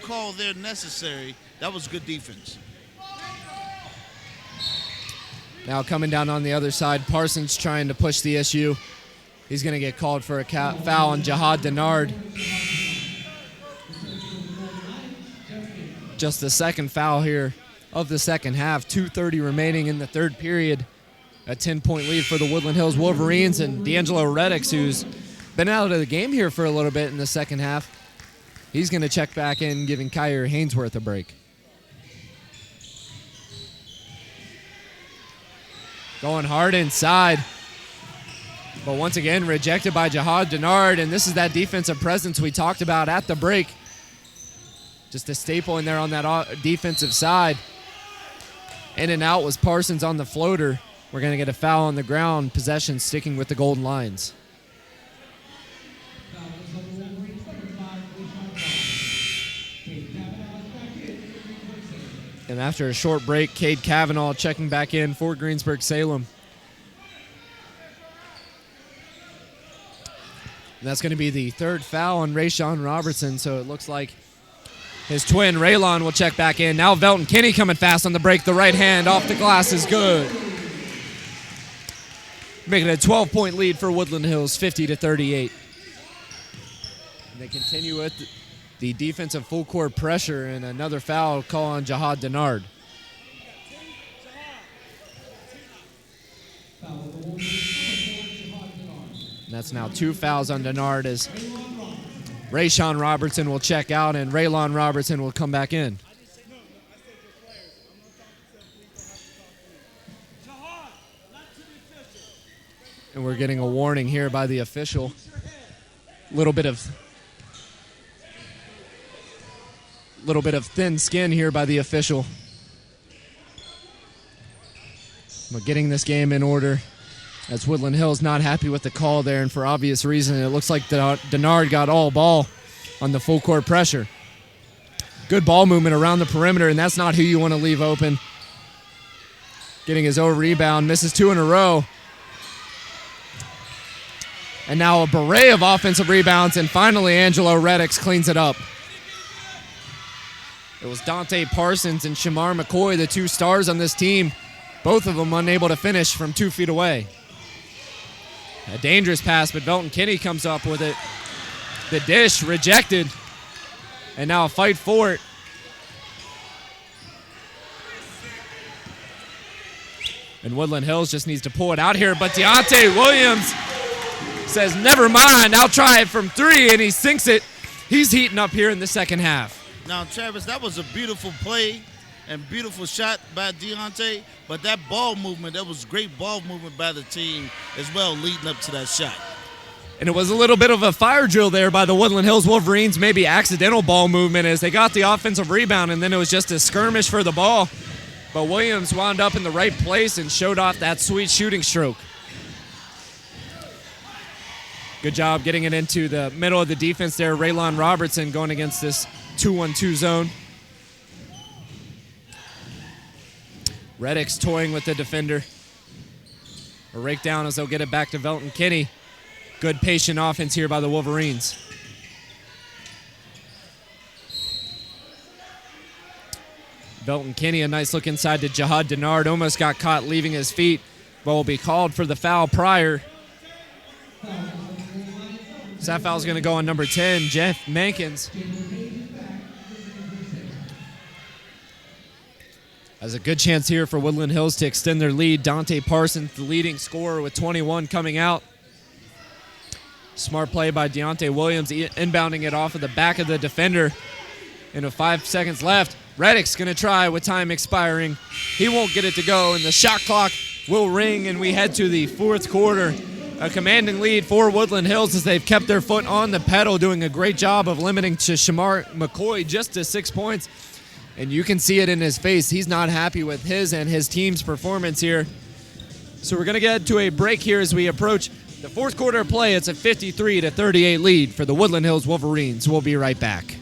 [SPEAKER 3] call there necessary. That was good defense.
[SPEAKER 2] Now coming down on the other side, Parsons trying to push the issue. He's going to get called for a foul on Jihad Denard. Just the second foul here of the second half. 2:30 remaining in the third period. A 10-point lead for the Woodland Hills Wolverines, and D'Angelo Reddix, who's been out of the game here for a little bit in the second half, he's going to check back in, giving Kyrie Hainsworth a break. Going hard inside. But once again, rejected by Jihad Denard, and this is that defensive presence we talked about at the break. Just a staple in there on that defensive side. In and out was Parsons on the floater. We're going to get a foul on the ground. Possession sticking with the Golden Lions. And after a short break, Cade Cavanaugh checking back in for Greensburg Salem. And that's going to be the third foul on Rayshawn Robertson, so it looks like his twin, Raylon, will check back in. Now Velton Kinney coming fast on the break. The right hand off the glass is good. Making a 12-point lead for Woodland Hills, 50-38. And they continue with the defensive full court pressure, and another foul call on Jihad Denard. And that's now 2 fouls on Denard as Rayshawn Robertson will check out and Raylon Robertson will come back in. And we're getting a warning here by the official. Little bit of thin skin here by the official. But getting this game in order, as Woodland Hills not happy with the call there, and for obvious reason, it looks like Denard got all ball on the full court pressure. Good ball movement around the perimeter, and that's not who you want to leave open. Getting his own rebound, misses 2 in a row. And now a beret of offensive rebounds, and finally Angelo Reddix cleans it up. It was Dante Parsons and Shamar McCoy, the 2 stars on this team, both of them unable to finish from 2 feet away. A dangerous pass, but Velton Kinney comes up with it. The dish rejected, and now a fight for it. And Woodland Hills just needs to pull it out here, but Deontay Williams says, never mind, I'll try it from 3, and he sinks it. He's heating up here in the second half.
[SPEAKER 3] Now, Travis, that was a beautiful play and beautiful shot by Deontay, but that ball movement, that was great ball movement by the team as well leading up to that shot.
[SPEAKER 2] And it was a little bit of a fire drill there by the Woodland Hills Wolverines, maybe accidental ball movement as they got the offensive rebound, and then it was just a skirmish for the ball. But Williams wound up in the right place and showed off that sweet shooting stroke. Good job getting it into the middle of the defense there. Raylon Robertson going against this 2-1-2 zone. Reddix toying with the defender. A rake down as they'll get it back to Velton Kinney. Good patient offense here by the Wolverines. Velton Kinney, a nice look inside to Jihad Denard. Almost got caught leaving his feet, but will be called for the foul prior. So that foul's going to go on number 10, Jeff Mankins. Has a good chance here for Woodland Hills to extend their lead. Dante Parsons, the leading scorer with 21 coming out. Smart play by Deontay Williams, inbounding it off of the back of the defender. And with 5 seconds left, Reddix going to try with time expiring. He won't get it to go, and the shot clock will ring, and we head to the fourth quarter. A commanding lead for Woodland Hills as they've kept their foot on the pedal, doing a great job of limiting to Shamar McCoy just to 6 points. And you can see it in his face. He's not happy with his and his team's performance here. So we're going to get to a break here as we approach the fourth quarter of play. It's a 53-38 lead for the Woodland Hills Wolverines. We'll be right back.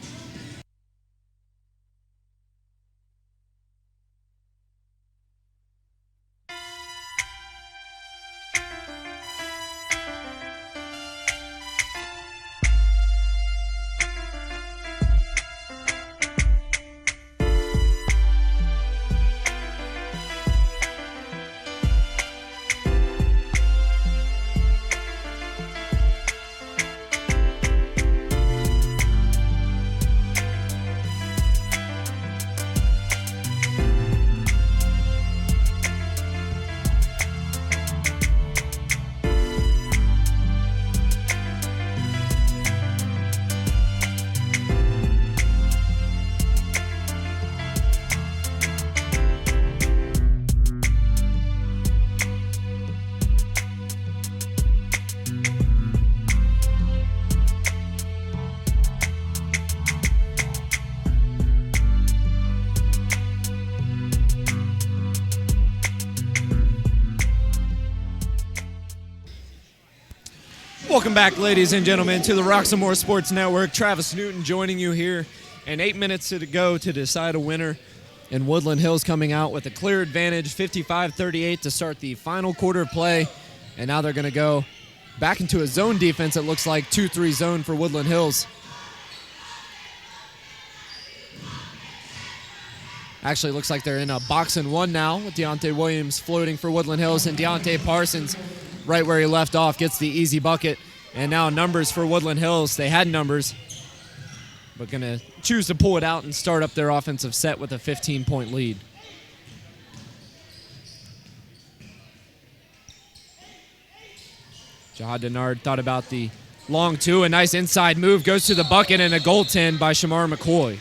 [SPEAKER 2] Welcome back, ladies and gentlemen, to the Roxamore Sports Network. Travis Newton joining you here, and 8 minutes to go to decide a winner. And Woodland Hills coming out with a clear advantage, 55-38 to start the final quarter of play. And now they're going to go back into a zone defense. It looks like 2-3 zone for Woodland Hills. Actually, looks like they're in a box and one now with Deontay Williams floating for Woodland Hills, and Deontay Parsons, right where he left off, gets the easy bucket. And now numbers for Woodland Hills. They had numbers, but going to choose to pull it out and start up their offensive set with a 15-point lead. Jahad Denard thought about the long two. A nice inside move, goes to the bucket, and a goaltend by Shamar McCoy.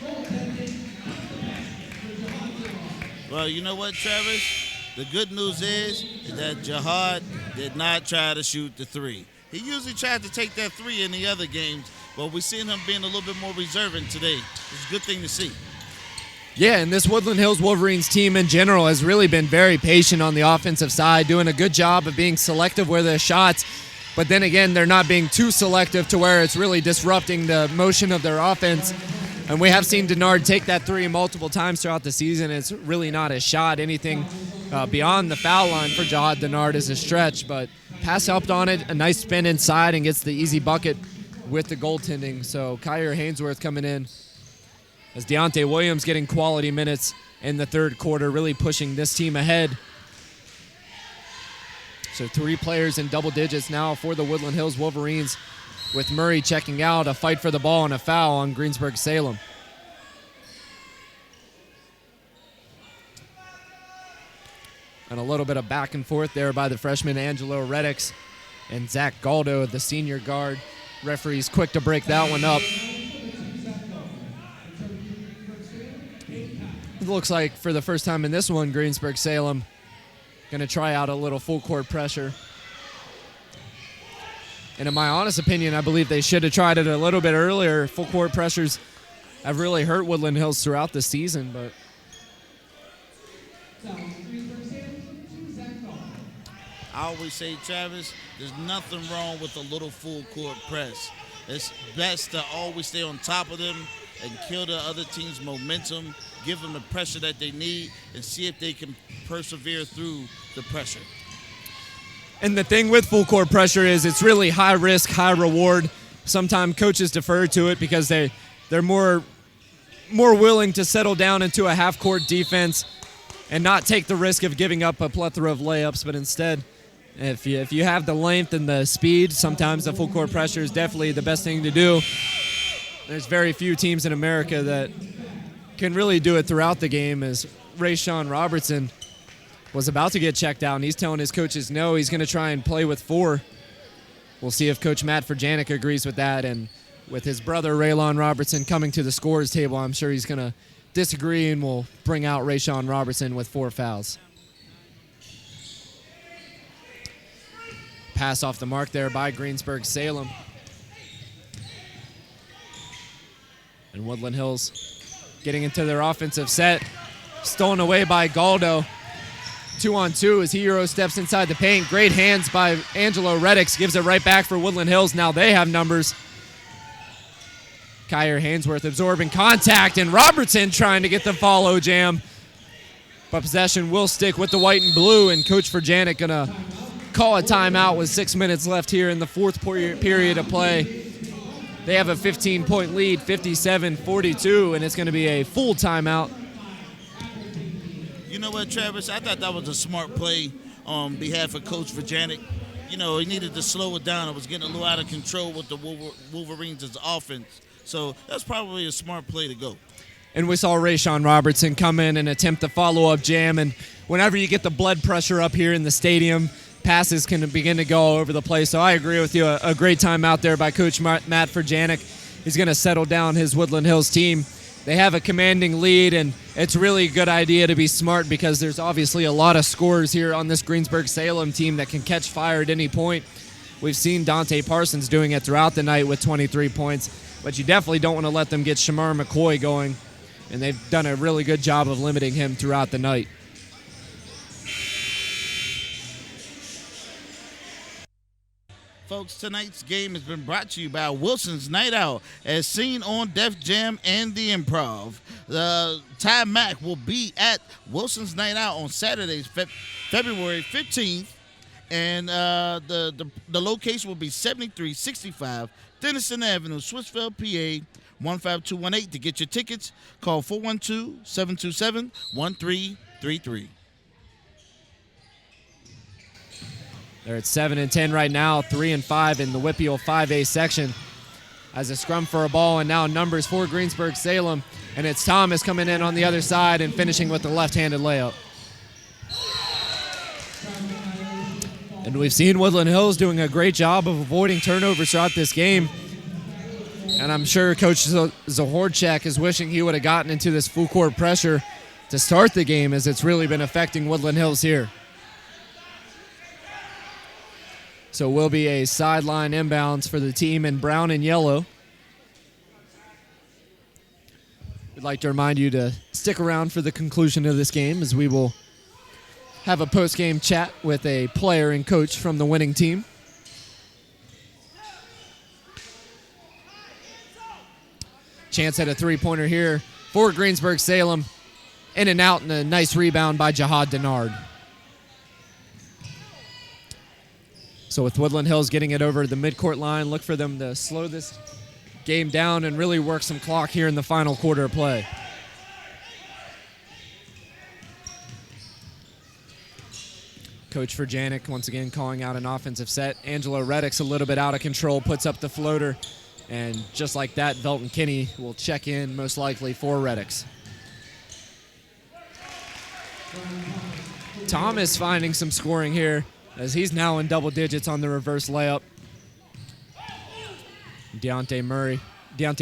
[SPEAKER 3] Well, you know what, Travis? The good news is that Jahad did not try to shoot the three. He usually tried to take that three in the other games, but we've seen him being a little bit more reserving today. It's a good thing to see.
[SPEAKER 2] Yeah, and this Woodland Hills Wolverines team in general has really been very patient on the offensive side, doing a good job of being selective with their shots. But then again, they're not being too selective to where it's really disrupting the motion of their offense. And we have seen Denard take that three multiple times throughout the season. It's really not a shot. Anything beyond the foul line for Jahad Denard is a stretch. But pass helped on it, a nice spin inside, and gets the easy bucket with the goaltending. So Kyrie Hainsworth coming in as Deontay Williams getting quality minutes in the third quarter, really pushing this team ahead. So 3 players in double digits now for the Woodland Hills Wolverines, with Murray checking out, a fight for the ball and a foul on Greensburg Salem. And a little bit of back and forth there by the freshman Angelo Reddix and Zach Galdo, the senior guard. Referee's quick to break that one up. It looks like for the first time in this one, Greensburg Salem going to try out a little full court pressure. And in my honest opinion, I believe they should have tried it a little bit earlier. Full court pressures have really hurt Woodland Hills throughout the season, but
[SPEAKER 3] I always say, Travis, there's nothing wrong with a little full court press. It's best to always stay on top of them and kill the other team's momentum, give them the pressure that they need, and see if they can persevere through the pressure.
[SPEAKER 2] And the thing with full court pressure is it's really high risk, high reward. Sometimes coaches defer to it because they're more willing to settle down into a half court defense and not take the risk of giving up a plethora of layups. But instead, if you have the length and the speed, sometimes the full court pressure is definitely the best thing to do. There's very few teams in America that can really do it throughout the game, as Rayshawn Robertson was about to get checked out, and he's telling his coaches no, he's going to try and play with 4. We'll see if Coach Matt Furjanic agrees with that, and with his brother Raylon Robertson coming to the scorers table, I'm sure he's going to disagree and will bring out Rayshawn Robertson with 4 fouls. Pass off the mark there by Greensburg Salem. And Woodland Hills getting into their offensive set. Stolen away by Galdo. 2-on-2 as he Euro steps inside the paint. Great hands by Angelo Reddix. Gives it right back for Woodland Hills. Now they have numbers. Kyrie Hainsworth absorbing contact, and Robertson trying to get the follow jam. But possession will stick with the white and blue, and Coach Furjanic going to call a timeout with 6 minutes left here in the fourth period of play. They have a 15-point lead, 57-42, and it's going to be a full timeout.
[SPEAKER 3] You know what, Travis? I thought that was a smart play on behalf of Coach Furjanic. You know, he needed to slow it down. It was getting a little out of control with the Wolverines' offense. So that's probably a smart play to go.
[SPEAKER 2] And we saw Rayshawn Robertson come in and attempt the follow-up jam. And whenever you get the blood pressure up here in the stadium, passes can begin to go all over the place. So I agree with you. A great time out there by Coach Matt Furjanic. He's going to settle down his Woodland Hills team. They have a commanding lead, and it's really a good idea to be smart because there's obviously a lot of scorers here on this Greensburg Salem team that can catch fire at any point. We've seen Dante Parsons doing it throughout the night with 23 points, but you definitely don't want to let them get Shamar McCoy going, and they've done a really good job of limiting him throughout the night.
[SPEAKER 3] Folks, tonight's game has been brought to you by Wilson's Night Out, as seen on Def Jam and the Improv. Ty Mack will be at Wilson's Night Out on Saturday, February 15th, and the location will be 7365 Denison Avenue, Swissville, PA, 15218. To get your tickets, call 412-727-1333.
[SPEAKER 2] They're at 7-10 right now, 3-5 in the Whippeal 5A section. As a scrum for a ball, and now numbers for Greensburg Salem, and it's Thomas coming in on the other side and finishing with the left-handed layup. And we've seen Woodland Hills doing a great job of avoiding turnovers throughout this game. And I'm sure Coach Zahorchak is wishing he would have gotten into this full court pressure to start the game, as it's really been affecting Woodland Hills here. So will be a sideline inbounds for the team in brown and yellow. We'd like to remind you to stick around for the conclusion of this game, as we will have a post-game chat with a player and coach from the winning team. Chance at a three-pointer here for Greensburg Salem. In and out, and a nice rebound by Jihad Denard. So with Woodland Hills getting it over the midcourt line, look for them to slow this game down and really work some clock here in the final quarter of play. Coach Verjanik once again calling out an offensive set. Angelo Reddick's a little bit out of control, puts up the floater, and just like that, Velton Kinney will check in most likely for Reddick's. Thomas finding some scoring here, as he's now in double digits on the reverse layup. Deontay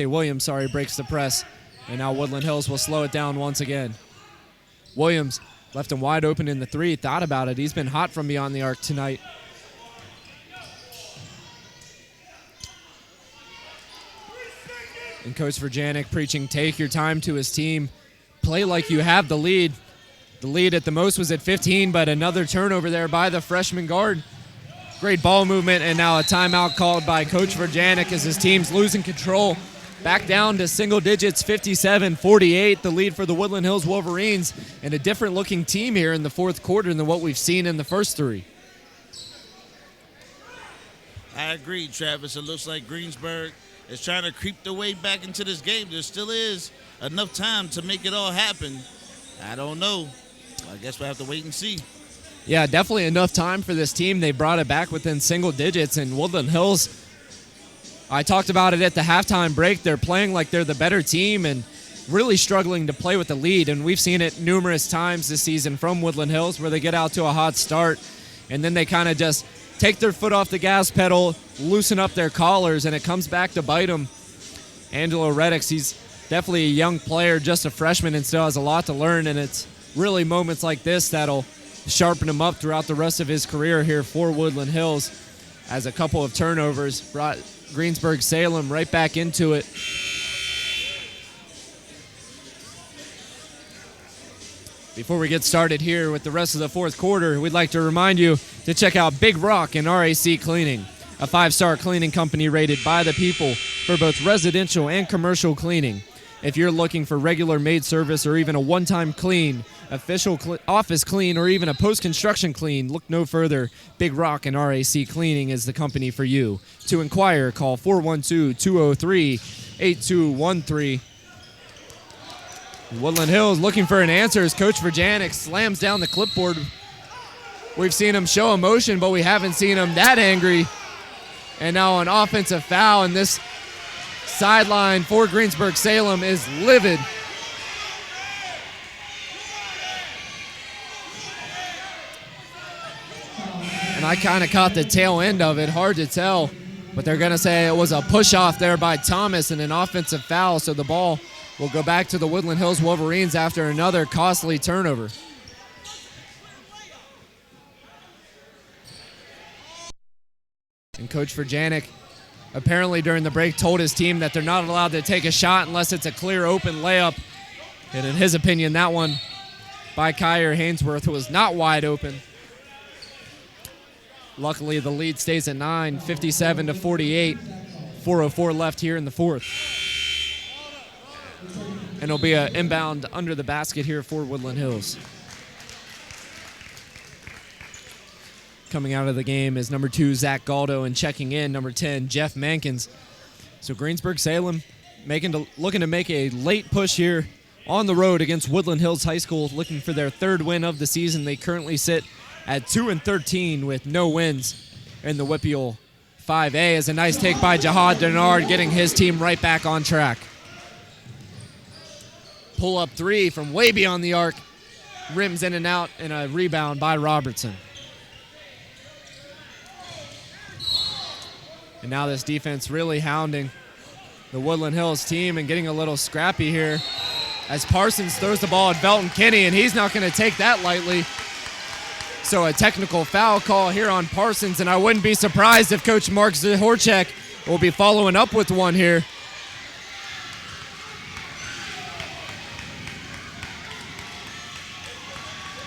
[SPEAKER 2] Williams, breaks the press. And now Woodland Hills will slow it down once again. Williams left him wide open in the three, thought about it. He's been hot from beyond the arc tonight. And Coach Verjanik preaching, take your time to his team. Play like you have the lead. The lead at the most was at 15, but another turnover there by the freshman guard. Great ball movement, and now a timeout called by Coach Verjanik as his team's losing control. Back down to single digits, 57-48, the lead for the Woodland Hills Wolverines, and a different looking team here in the fourth quarter than what we've seen in the first three.
[SPEAKER 3] I agree, Travis. It looks like Greensburg is trying to creep their way back into this game. There still is enough time to make it all happen. I don't know. I guess we'll have to wait and see.
[SPEAKER 2] Yeah, definitely enough time for this team. They brought it back within single digits, and Woodland Hills, I talked about it at the halftime break. They're playing like they're the better team and really struggling to play with the lead, and we've seen it numerous times this season from Woodland Hills where they get out to a hot start, and then they kind of just take their foot off the gas pedal, loosen up their collars, and it comes back to bite them. Angelo Reddick, he's definitely a young player, just a freshman, and still has a lot to learn, and it's really moments like this that'll sharpen him up throughout the rest of his career here for Woodland Hills, as a couple of turnovers brought Greensburg Salem right back into it. Before we get started here with the rest of the fourth quarter, we'd like to remind you to check out Big Rock and RAC Cleaning, a 5-star cleaning company rated by the people for both residential and commercial cleaning. If you're looking for regular maid service or even a one-time clean, official office clean, or even a post-construction clean, look no further. Big Rock and RAC Cleaning is the company for you. To inquire, call 412-203-8213. Woodland Hills looking for an answer as Coach Verjanik slams down the clipboard. We've seen him show emotion, but we haven't seen him that angry. And now an offensive foul, and this sideline for Greensburg Salem is livid. And I kind of caught the tail end of it, hard to tell, but they're going to say it was a push-off there by Thomas and an offensive foul, so the ball will go back to the Woodland Hills Wolverines after another costly turnover. And Coach Verjanik apparently during the break told his team that they're not allowed to take a shot unless it's a clear open layup. And in his opinion, that one by Kyer Hainsworth was not wide open. Luckily, the lead stays at 9, 57-48. 4:04 left here in the fourth. And it'll be an inbound under the basket here for Woodland Hills. Coming out of the game is number 2, Zach Galdo, and checking in, number 10, Jeff Mankins. So Greensburg Salem looking to make a late push here on the road against Woodland Hills High School, looking for their 3rd win of the season. They currently sit at 2-13 with no wins in the WPIAL 5A. As a nice take by Jihad Denard, getting his team right back on track. Pull-up 3 from way beyond the arc. Rims in and out, and a rebound by Robertson. And now this defense really hounding the Woodland Hills team and getting a little scrappy here as Parsons throws the ball at Belton Kinney, and he's not going to take that lightly. So a technical foul call here on Parsons, and I wouldn't be surprised if Coach Mark Zahorchek will be following up with one here.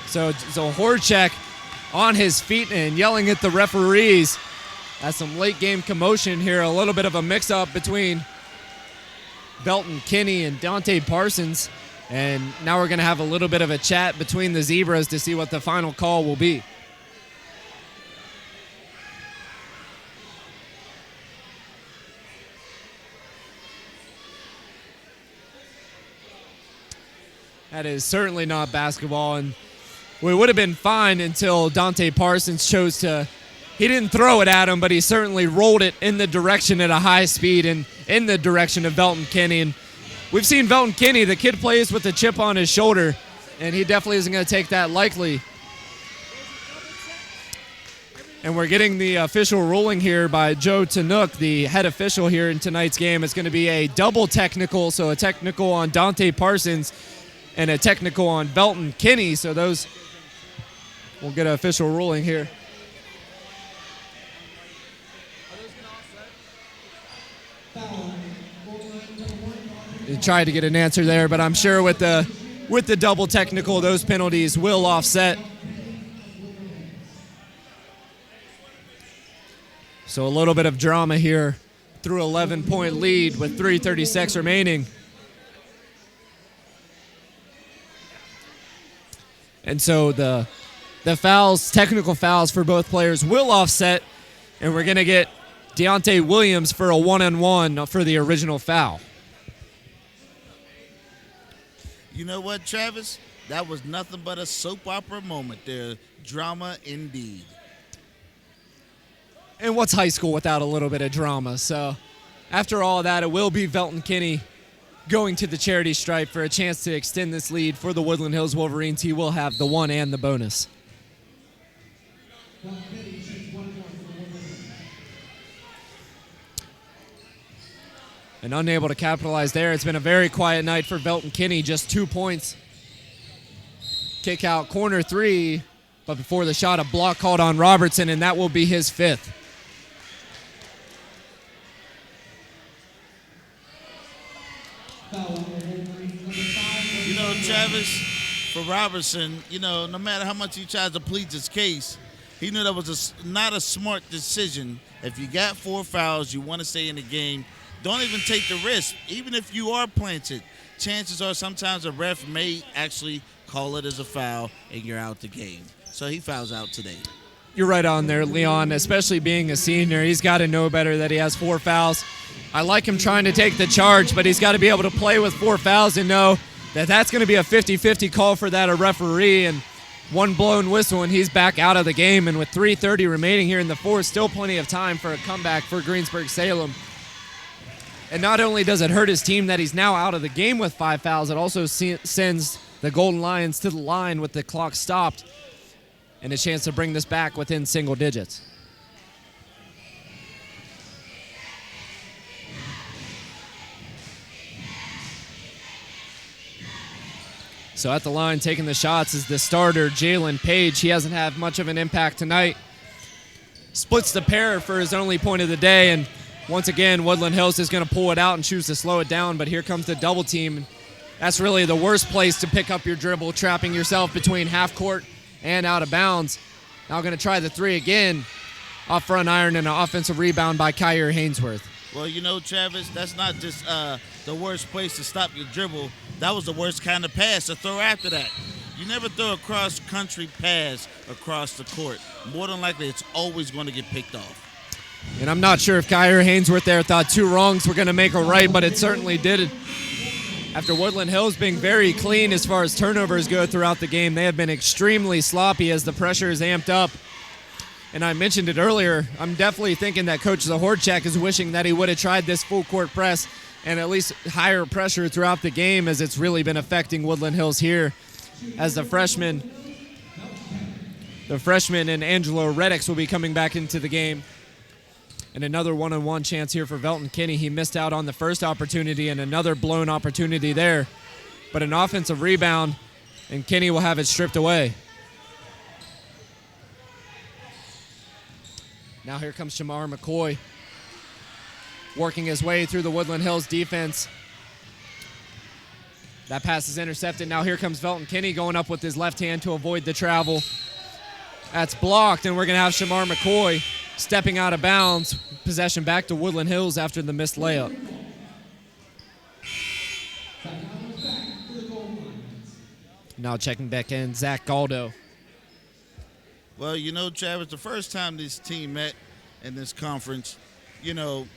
[SPEAKER 2] So Zahorchek on his feet and yelling at the referees. That's some late game commotion here, a little bit of a mix-up between Belton Kinney and Dante Parsons. And now we're going to have a little bit of a chat between the Zebras to see what the final call will be. That is certainly not basketball, and we would have been fine until Dante Parsons chose to. He didn't throw it at him, but he certainly rolled it in the direction at a high speed and in the direction of Belton Kinney. And we've seen Belton Kinney, the kid plays with a chip on his shoulder, and he definitely isn't going to take that lightly. And we're getting the official ruling here by Joe Tanook, the head official here in tonight's game. It's going to be a double technical, so a technical on Dante Parsons and a technical on Belton Kinney. So those will get an official ruling here. They tried to get an answer there, but I'm sure with the double technical, those penalties will offset. So a little bit of drama here through 11-point lead with 3:36 remaining. And so the fouls, technical fouls for both players will offset, and we're going to get Deontay Williams for a one-on-one for the original foul.
[SPEAKER 3] You know what, Travis? That was nothing but a soap opera moment there. Drama indeed.
[SPEAKER 2] And what's high school without a little bit of drama? So after all that, it will be Belton Kinney going to the charity stripe for a chance to extend this lead for the Woodland Hills Wolverines. He will have the one and the bonus. And unable to capitalize there. It's been a very quiet night for Belton Kinney, just 2 points. Kick out corner 3, but before the shot, a block called on Robertson, and that will be his 5th.
[SPEAKER 3] You know, Travis, for Robertson, you know, no matter how much he tries to plead his case, he knew that was not a smart decision. If you got 4 fouls, you want to stay in the game. Don't even take the risk. Even if you are planted, chances are sometimes a ref may actually call it as a foul and you're out the game. So he fouls out today.
[SPEAKER 2] You're right on there, Leon, especially being a senior. He's got to know better that he has 4 fouls. I like him trying to take the charge, but he's got to be able to play with 4 fouls and know that that's going to be a 50-50 call for that a referee, and one blown whistle and he's back out of the game. And with 3:30 remaining here in the fourth, still plenty of time for a comeback for Greensburg Salem. And not only does it hurt his team that he's now out of the game with 5 fouls, it also sends the Golden Lions to the line with the clock stopped and a chance to bring this back within single digits. So at the line taking the shots is the starter, Jalen Page. He hasn't had much of an impact tonight. Splits the pair for his only point of the day, and once again, Woodland Hills is going to pull it out and choose to slow it down, but here comes the double team. That's really the worst place to pick up your dribble, trapping yourself between half court and out of bounds. Now going to try the 3 again. off front iron and an offensive rebound by Kyer Hainsworth.
[SPEAKER 3] Well, you know, Travis, that's not just the worst place to stop your dribble. That was the worst kind of pass to throw after that. You never throw a cross-country pass across the court. More than likely, it's always going to get picked off.
[SPEAKER 2] And I'm not sure if Kyer Hainsworth there thought two wrongs were going to make a right, but it certainly did. After Woodland Hills being very clean as far as turnovers go throughout the game, they have been extremely sloppy as the pressure is amped up. And I mentioned it earlier, I'm definitely thinking that Coach Zahorchak is wishing that he would have tried this full court press and at least higher pressure throughout the game, as it's really been affecting Woodland Hills here as the freshman and Angelo Reddix will be coming back into the game. And another one-on-one chance here for Velton Kinney. He missed out on the first opportunity and another blown opportunity there. But an offensive rebound, and Kinney will have it stripped away. Now here comes Shamar McCoy, working his way through the Woodland Hills defense. That pass is intercepted. Now here comes Velton Kinney going up with his left hand to avoid the travel. That's blocked, and we're going to have Shamar McCoy stepping out of bounds. Possession back to Woodland Hills after the missed layup. Now checking back in, Zach Galdo.
[SPEAKER 3] Well, you know, Travis, the first time this team met in this conference, you know,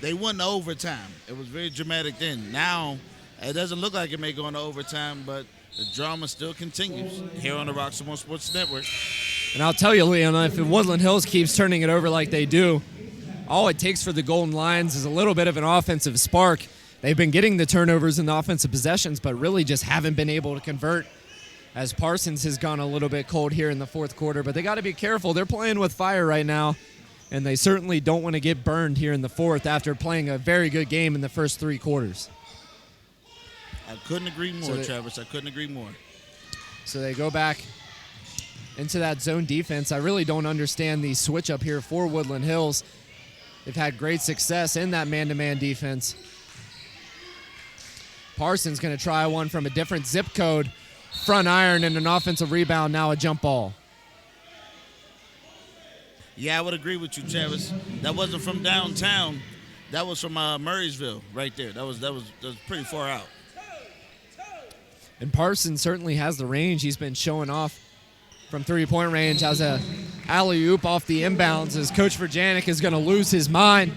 [SPEAKER 3] they won overtime. It was very dramatic then. Now, it doesn't look like it may go into overtime, but the drama still continues here on the Roxamore Sports Network.
[SPEAKER 2] And I'll tell you, Leon, if Woodland Hills keeps turning it over like they do, all it takes for the Golden Lions is a little bit of an offensive spark. They've been getting the turnovers in the offensive possessions, but really just haven't been able to convert, as Parsons has gone a little bit cold here in the fourth quarter. But they got to be careful. They're playing with fire right now, and they certainly don't want to get burned here in the fourth after playing a very good game in the first three quarters.
[SPEAKER 3] I couldn't agree more, Travis. I couldn't agree more.
[SPEAKER 2] So they go back into that zone defense. I really don't understand the switch up here for Woodland Hills. They've had great success in that man-to-man defense. Parsons going to try one from a different zip code. Front iron and an offensive rebound, now a jump ball.
[SPEAKER 3] Yeah, I would agree with you, Travis. That wasn't from downtown. That was from Murraysville right there. That was pretty far out.
[SPEAKER 2] And Parsons certainly has the range. He's been showing off from three-point range as a alley-oop off the inbounds, as Coach Verjanik is going to lose his mind.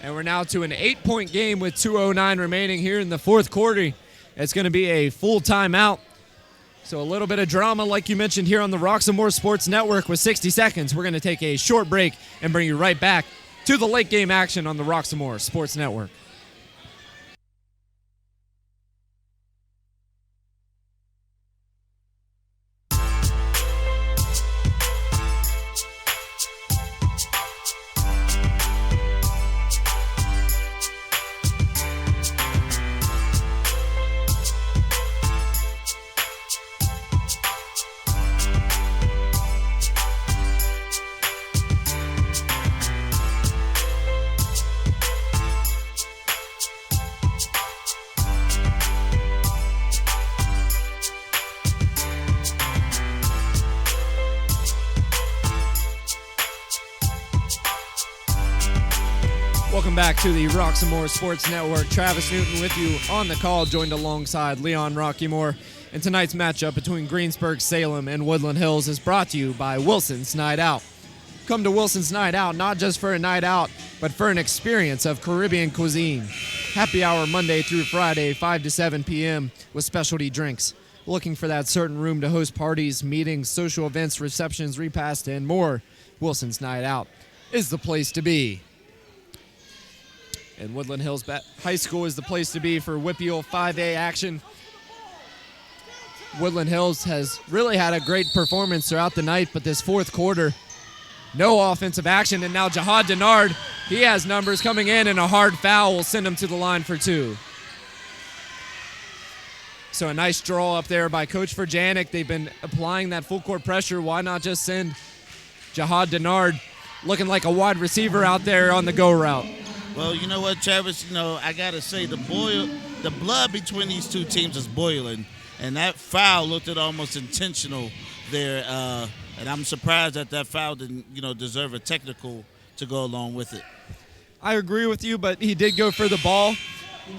[SPEAKER 2] And we're now to an 8-point game with 2:09 remaining here in the fourth quarter. It's going to be a full timeout. So a little bit of drama, like you mentioned, here on the Roxamore Sports Network with 60 seconds. We're going to take a short break and bring you right back to the late game action on the Roxamore Sports Network. Welcome back to the Roxamore Sports Network. Travis Newton with you on the call, joined alongside Leon Rockymore. And tonight's matchup between Greensburg Salem and Woodland Hills is brought to you by Wilson's Night Out. Come to Wilson's Night Out, not just for a night out, but for an experience of Caribbean cuisine. Happy hour Monday through Friday, 5 to 7 p.m. with specialty drinks. Looking for that certain room to host parties, meetings, social events, receptions, repast, and more? Wilson's Night Out is the place to be. And Woodland Hills High School is the place to be for WPIAL 5A action. Woodland Hills has really had a great performance throughout the night, but this fourth quarter, no offensive action. And now Jihad Denard, he has numbers coming in, and a hard foul will send him to the line for two. So a nice draw up there by Coach Verjanik. They've been applying that full court pressure. Why not just send Jihad Denard looking like a wide receiver out there on the go route?
[SPEAKER 3] Well, you know what, Travis? You know, I got to say the blood between these two teams is boiling, and that foul looked almost intentional there And I'm surprised that foul didn't, deserve a technical to go along with it.
[SPEAKER 2] I agree with you, but he did go for the ball.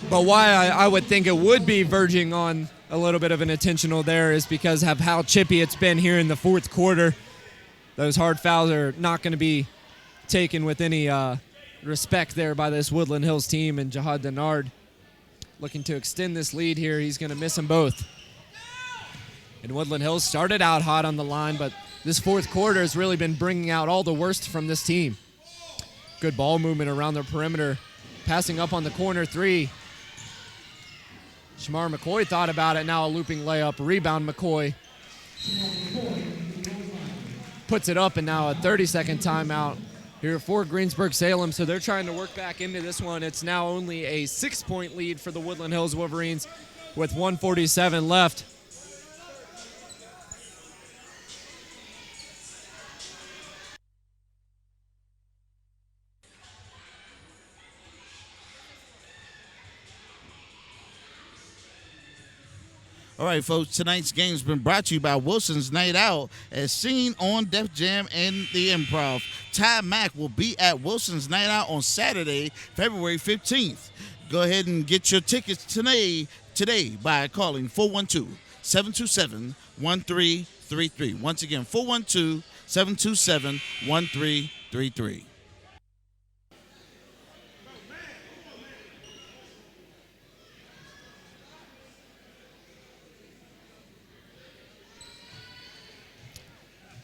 [SPEAKER 2] But why I would think it would be verging on a little bit of an intentional there is because of how chippy it's been here in the fourth quarter. Those hard fouls are not going to be taken with any respect there by this Woodland Hills team, and Jihad Denard looking to extend this lead here. He's going to miss them both. And Woodland Hills started out hot on the line, but this fourth quarter has really been bringing out all the worst from this team. Good ball movement around the perimeter. Passing up on the corner three. Shamar McCoy thought about it. Now a looping layup. Rebound McCoy. Puts it up, and now a 30-second timeout here for Greensburg Salem. So they're trying to work back into this one. It's now only a 6-point lead for the Woodland Hills Wolverines with 1:47 left.
[SPEAKER 3] All right, folks, tonight's game has been brought to you by Wilson's Night Out, as seen on Def Jam and the Improv. Ty Mack will be at Wilson's Night Out on Saturday, February 15th. Go ahead and get your tickets today by calling 412-727-1333. Once again, 412-727-1333.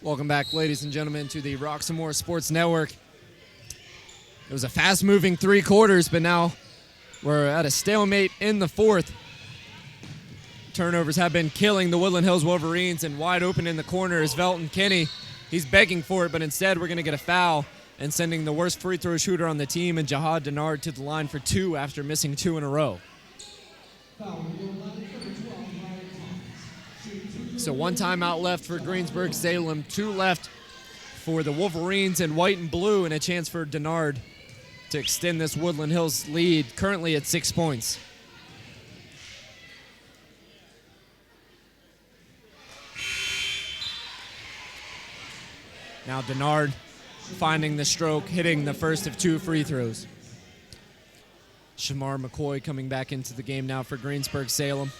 [SPEAKER 2] Welcome back, ladies and gentlemen, to the Roxamore Sports Network. It was a fast-moving 3 quarters, but now we're at a stalemate in the fourth. Turnovers have been killing the Woodland Hills Wolverines, and wide open in the corner is Velton Kinney. He's begging for it, but instead we're going to get a foul and sending the worst free throw shooter on the team, and Jihad Denard, to the line for 2 after missing 2 in a row. So 1 timeout left for Greensburg Salem, 2 left for the Wolverines in white and blue, and a chance for Denard to extend this Woodland Hills lead, currently at 6 points. Now Denard finding the stroke, hitting the first of 2 free throws. Shamar McCoy coming back into the game now for Greensburg Salem.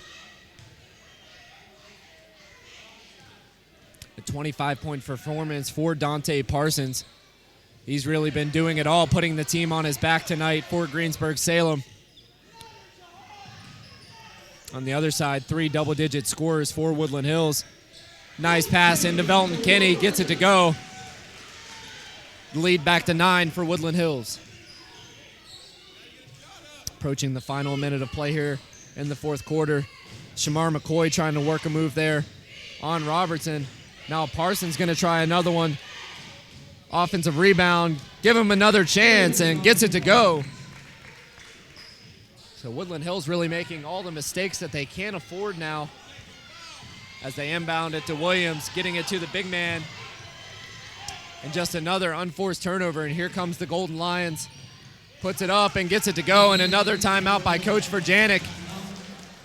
[SPEAKER 2] A 25-point performance for Dante Parsons. He's really been doing it all, putting the team on his back tonight for Greensburg Salem. On the other side, 3 double-digit scorers for Woodland Hills. Nice pass into Velton Kinney, gets it to go. Lead back to 9 for Woodland Hills. Approaching the final minute of play here in the fourth quarter. Shamar McCoy trying to work a move there on Robertson. Now Parsons going to try another one. Offensive rebound, give him another chance, and gets it to go. So Woodland Hills really making all the mistakes that they can't afford now as they inbound it to Williams, getting it to the big man. And just another unforced turnover, and here comes the Golden Lions. Puts it up and gets it to go, and another timeout by Coach Verjanik.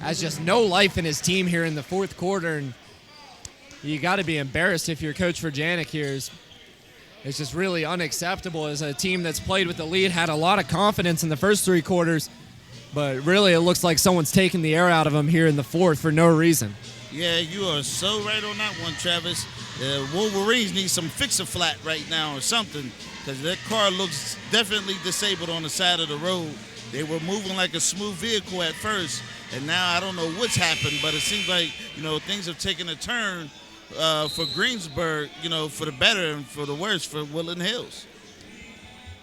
[SPEAKER 2] Has just no life in his team here in the fourth quarter, and you got to be embarrassed if you're Coach Verjanik here. It's just really unacceptable as a team that's played with the lead, had a lot of confidence in the first 3 quarters, but really it looks like someone's taking the air out of them here in the fourth for no reason.
[SPEAKER 3] Yeah, you are so right on that one, Travis. Wolverines need some fix-a-flat right now or something, because that car looks definitely disabled on the side of the road. They were moving like a smooth vehicle at first, and now I don't know what's happened, but it seems like, things have taken a turn for Greensburg, for the better and for the worse for Woodland Hills.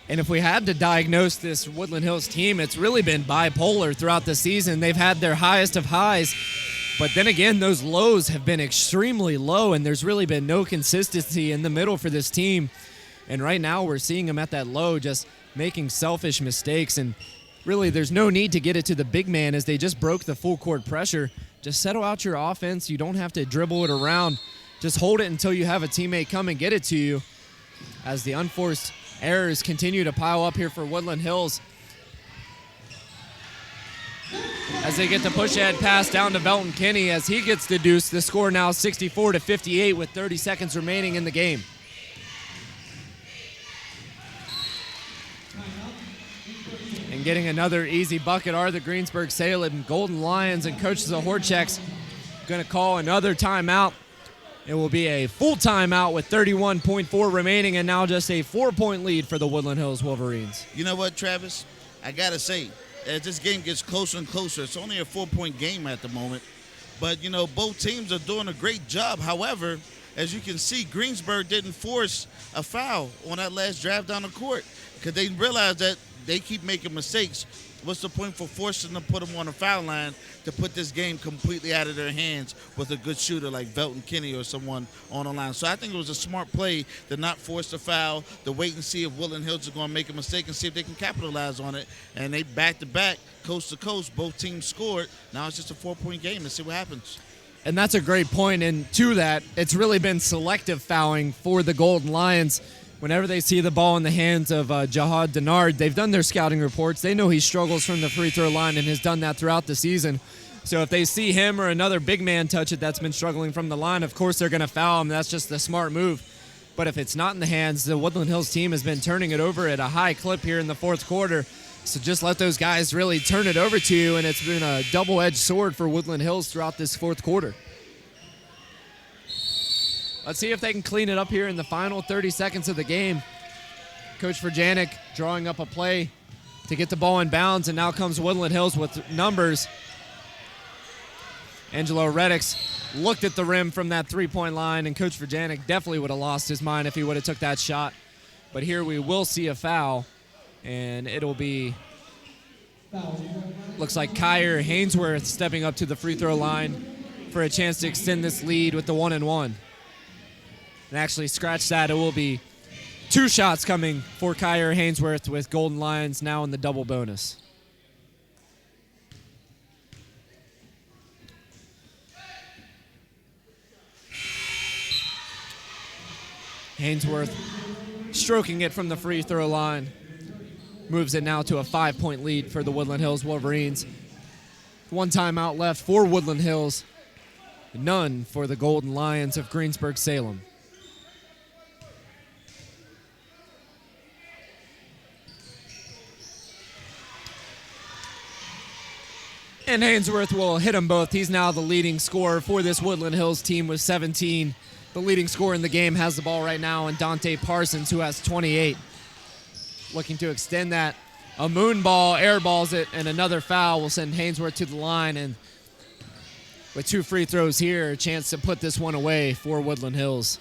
[SPEAKER 2] And if we had to diagnose this Woodland Hills team, it's really been bipolar throughout the season. They've had their highest of highs, but then again, those lows have been extremely low, and there's really been no consistency in the middle for this team. And right now we're seeing them at that low, just making selfish mistakes, and really there's no need to get it to the big man as they just broke the full court pressure. Just settle out your offense. You don't have to dribble it around. Just hold it until you have a teammate come and get it to you, as the unforced errors continue to pile up here for Woodland Hills. as they get the push-ahead pass down to Velton Kinney as he gets the deuce. The score now 64-58 with 30 seconds remaining in the game. And getting another easy bucket are the Greensburg Salem Golden Lions, and Coach Zahorczak's going to call another timeout. It will be a full timeout with 31.4 remaining, and now just a 4-point lead for the Woodland Hills Wolverines.
[SPEAKER 3] You know what, Travis? I got to say, as this game gets closer and closer, it's only a 4-point game at the moment. But, you know, both teams are doing a great job. However, as you can see, Greensburg didn't force a foul on that last drive down the court because they realized that they keep making mistakes. What's the point for forcing them to put them on the foul line to put this game completely out of their hands with a good shooter like Velton Kinney or someone on the line? So I think it was a smart play to not force the foul, to wait and see if Woodland Hills are going to make a mistake and see if they can capitalize on it. And they back-to-back, coast-to-coast, both teams scored. Now it's just a 4-point game. Let's see what happens.
[SPEAKER 2] And that's a great point. And to that, it's really been selective fouling for the Golden Lions. Whenever they see the ball in the hands of Jahad Denard, they've done their scouting reports. They know he struggles from the free throw line and has done that throughout the season. So if they see him or another big man touch it that's been struggling from the line, of course they're going to foul him. That's just the smart move. But if it's not in the hands, the Woodland Hills team has been turning it over at a high clip here in the fourth quarter. So just let those guys really turn it over to you, and it's been a double-edged sword for Woodland Hills throughout this fourth quarter. Let's see if they can clean it up here in the final 30 seconds of the game. Coach Verjanik drawing up a play to get the ball in bounds, and now comes Woodland Hills with numbers. Angelo Reddix looked at the rim from that three-point line, and Coach Verjanik definitely would have lost his mind if he would have took that shot. But here we will see a foul, and it'll be, looks like Kyer Hainsworth stepping up to the free throw line for a chance to extend this lead with the 1-and-1. And actually, scratch that, it will be 2 shots coming for Kyer Hainsworth with Golden Lions now in the double bonus. Hainsworth stroking it from the free throw line. Moves it now to a 5-point lead for the Woodland Hills Wolverines. 1 timeout left for Woodland Hills. None for the Golden Lions of Greensburg Salem. And Hainsworth will hit them both. He's now the leading scorer for this Woodland Hills team with 17. The leading scorer in the game has the ball right now, and Dante Parsons, who has 28. Looking to extend that. A moon ball, airballs it, and another foul will send Hainsworth to the line. And with 2 free throws here, a chance to put this one away for Woodland Hills.